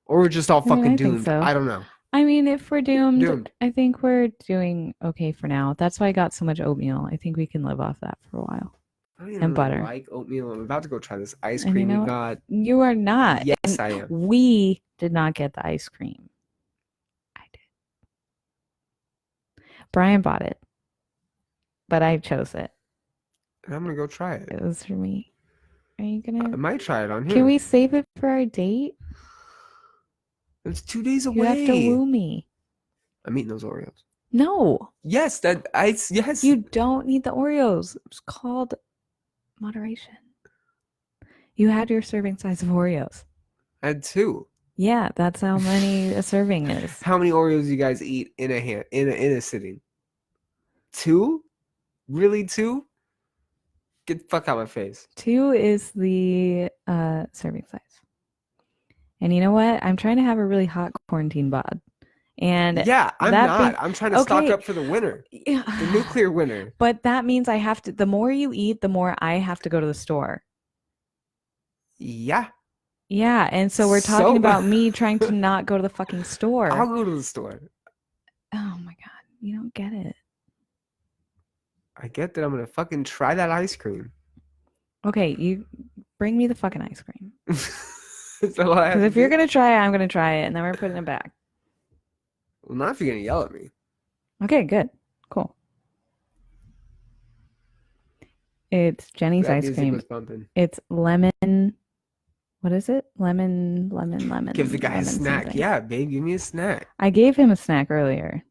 Or we're just all fucking doomed. So. I don't know. I mean, if we're doomed, I think we're doing okay for now. That's why I got so much oatmeal. I think we can live off that for a while. I don't even like oatmeal. I'm about to go try this ice cream we got. You are not. Yes, I am. We did not get the ice cream. I did. Brian bought it, but I chose it. And I'm gonna go try it. It was for me. Are you I gonna? might try it on here. Can we save it for our date? It's 2 days away. You have to woo me. I'm eating those Oreos. No. Yes, yes. You don't need the Oreos. It's called moderation. You had your serving size of Oreos. I had 2. Yeah, that's how many a serving is. How many Oreos do you guys eat in a sitting? 2? Really 2? Get the fuck out of my face. 2 is the serving size. And you know what? I'm trying to have a really hot quarantine bod. And yeah, I'm not. I'm trying to stock up for the winter. Yeah. The nuclear winter. But that means I have to, the more you eat, the more I have to go to the store. Yeah. Yeah, and so we're talking about me trying to not go to the fucking store. I'll go to the store. Oh my God, you don't get it. I get that I'm gonna fucking try that ice cream. Okay, you bring me the fucking ice cream. Because if you're gonna try it, I'm gonna try it, and then we're putting it back. Well, not if you're gonna yell at me. Okay, good, cool. It's Jenny's ice cream. It's lemon. What is it? Lemon. Give the guy a snack. Something. Yeah, babe, give me a snack. I gave him a snack earlier.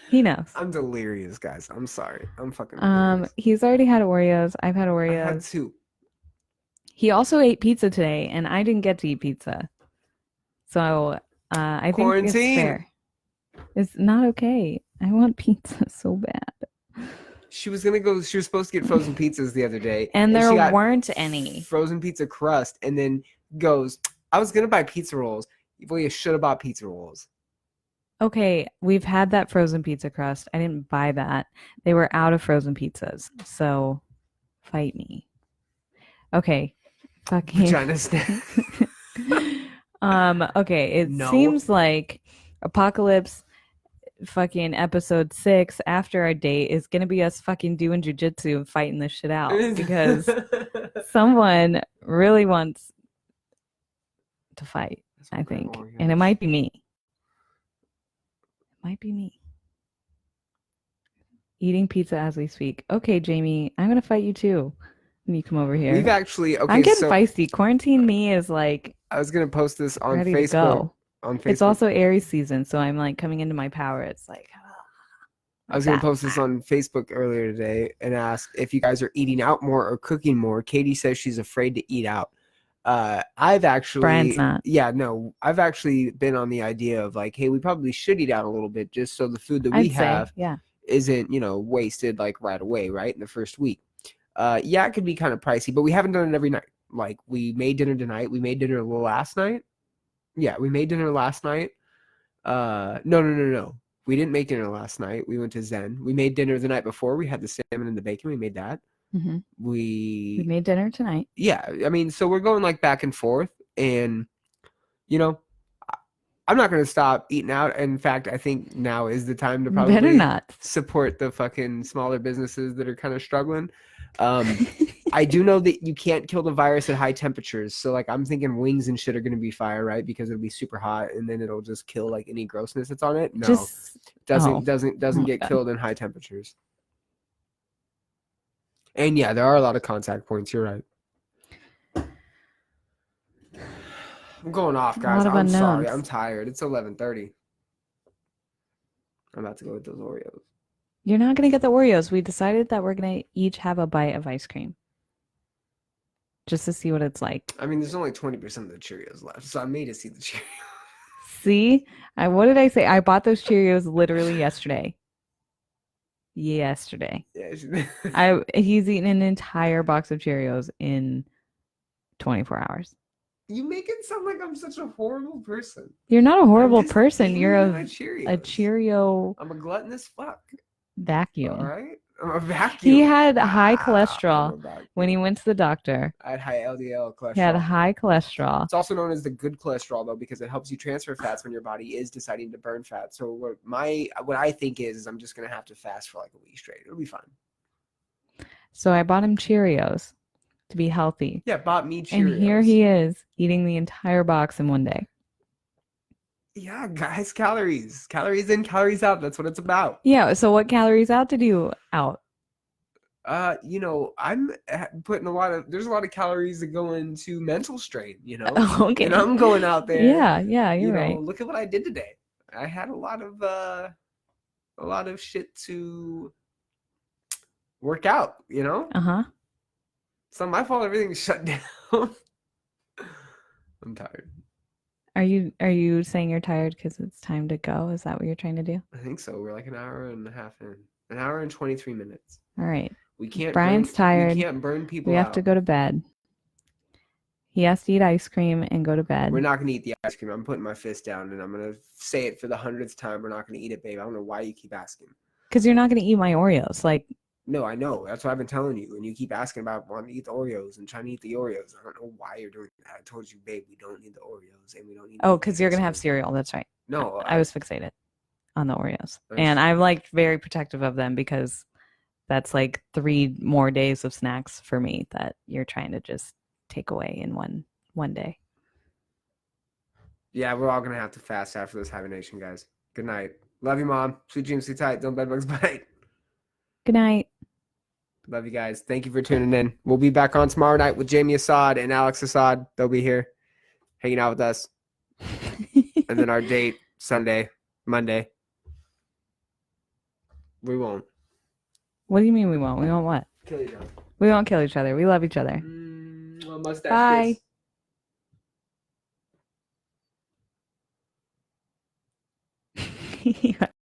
He knows. I'm delirious, guys. I'm sorry. I'm fucking delirious. He's already had Oreos. I've had Oreos. I had 2. He also ate pizza today, and I didn't get to eat pizza. So I think it's fair. It's not okay. I want pizza so bad. She was supposed to get frozen pizzas the other day. And there weren't any. Frozen pizza crust, and then goes, I was gonna buy pizza rolls. Well, you should have bought pizza rolls. Okay, we've had that frozen pizza crust. I didn't buy that. They were out of frozen pizzas. So fight me. Okay. Fucking Vagina snack. Okay, it seems like Apocalypse fucking episode 6 after our date is gonna be us fucking doing jujitsu and fighting this shit out because someone really wants to fight, I think. And it might be me. Might be me. Eating pizza as we speak. Okay, Jamie, I'm gonna fight you too when you come over here. We've actually I'm getting feisty. Quarantine me is like I was gonna post this on ready Facebook. To go. On Facebook. It's also Aries season, so I'm like coming into my power. It's like I was gonna post this on Facebook earlier today and ask if you guys are eating out more or cooking more. Katie says she's afraid to eat out. I've actually Brian's not. Yeah, no, I've actually been on the idea of like, hey, we probably should eat out a little bit just so the food that we have isn't, wasted like right away, right? In the first week. Yeah, it could be kind of pricey, but we haven't done it every night. Like we made dinner tonight. We made dinner last night. Yeah, we made dinner last night. No. We didn't make dinner last night. We went to Zen. We made dinner the night before. We had the salmon and the bacon. We made that. Mm-hmm. We made dinner tonight. Yeah, I mean, so we're going like back and forth, and I'm not going to stop eating out. In fact, I think now is the time to probably better not support the fucking smaller businesses that are kind of struggling. I do know that you can't kill the virus at high temperatures, so like I'm thinking wings and shit are going to be fire, right? Because it'll be super hot, and then it'll just kill like any grossness that's on it. No, doesn't get killed in high temperatures. And yeah, there are a lot of contact points. You're right. I'm going off, guys. I'm sorry. I'm tired. It's 11:30. I'm about to go with those Oreos. You're not going to get the Oreos. We decided that we're going to each have a bite of ice cream. Just to see what it's like. I mean, there's only 20% of the Cheerios left, so I made to see the Cheerios. See? What did I say? I bought those Cheerios literally yesterday. Yeah, he's eaten an entire box of Cheerios in 24 hours. You make it sound like I'm such a horrible person. You're not a horrible person. You're a Cheerio. I'm a gluttonous fuck. Vacuum. All right? I'm a vacuum. He had high cholesterol when he went to the doctor. I had high LDL cholesterol. He had high cholesterol. It's also known as the good cholesterol, though, because it helps you transfer fats when your body is deciding to burn fat. So what I think is I'm just going to have to fast for like a week straight. It'll be fine. So I bought him Cheerios. to be healthy. Yeah, bought me And here Cheerios. he is eating the entire box in one day. Yeah, guys, calories. Calories in, calories out. That's what it's about. Yeah, so what calories out did you out? I'm putting there's a lot of calories that go into mental strain, and Okay. I'm going out there, Yeah, you're right. look at what I did today. I had a lot of shit to work out. Uh-huh. It's not my fault everything's shut down. I'm tired. Are you saying you're tired because it's time to go? Is that what you're trying to do? I think so. We're like an hour and a half in. An hour and 23 minutes. All right. We can't Brian's burn we tired. can't burn We people have to out. go to bed. He has to eat ice cream and go to We're bed. not gonna eat the ice cream. I'm putting my fist down and I'm gonna say it for the 100th time. We're not gonna eat it, babe. I don't know why you keep asking. Because you're not going to eat my Oreos. Like, No, I know. That's what I've been telling you. And you keep asking about wanting to eat the Oreos and trying to eat the Oreos. I don't know why you're doing that. I told you, babe, we don't need the Oreos and we don't need to oh, eat the because you're ice going to have cream. cereal. That's right. No, I was fixated on the Oreos. I And understand. I'm like very protective of them because that's like 3 more days of snacks for me that you're trying to just take away in one day. Yeah, we're all gonna have to fast after this hibernation, guys. Good night. Love you, Mom. Sweet dreams, sleep tight. Don't bedbugs bite. Good night. Love you guys. Thank you for tuning in. We'll be back on tomorrow night with Jamie Assad and Alex Assad. They'll be here hanging out with us. And then our date, Sunday, Monday. We won't. What do you mean we won't? We won't what? Kill each other. We won't kill each other. We love each other. Mustache Bye. kiss.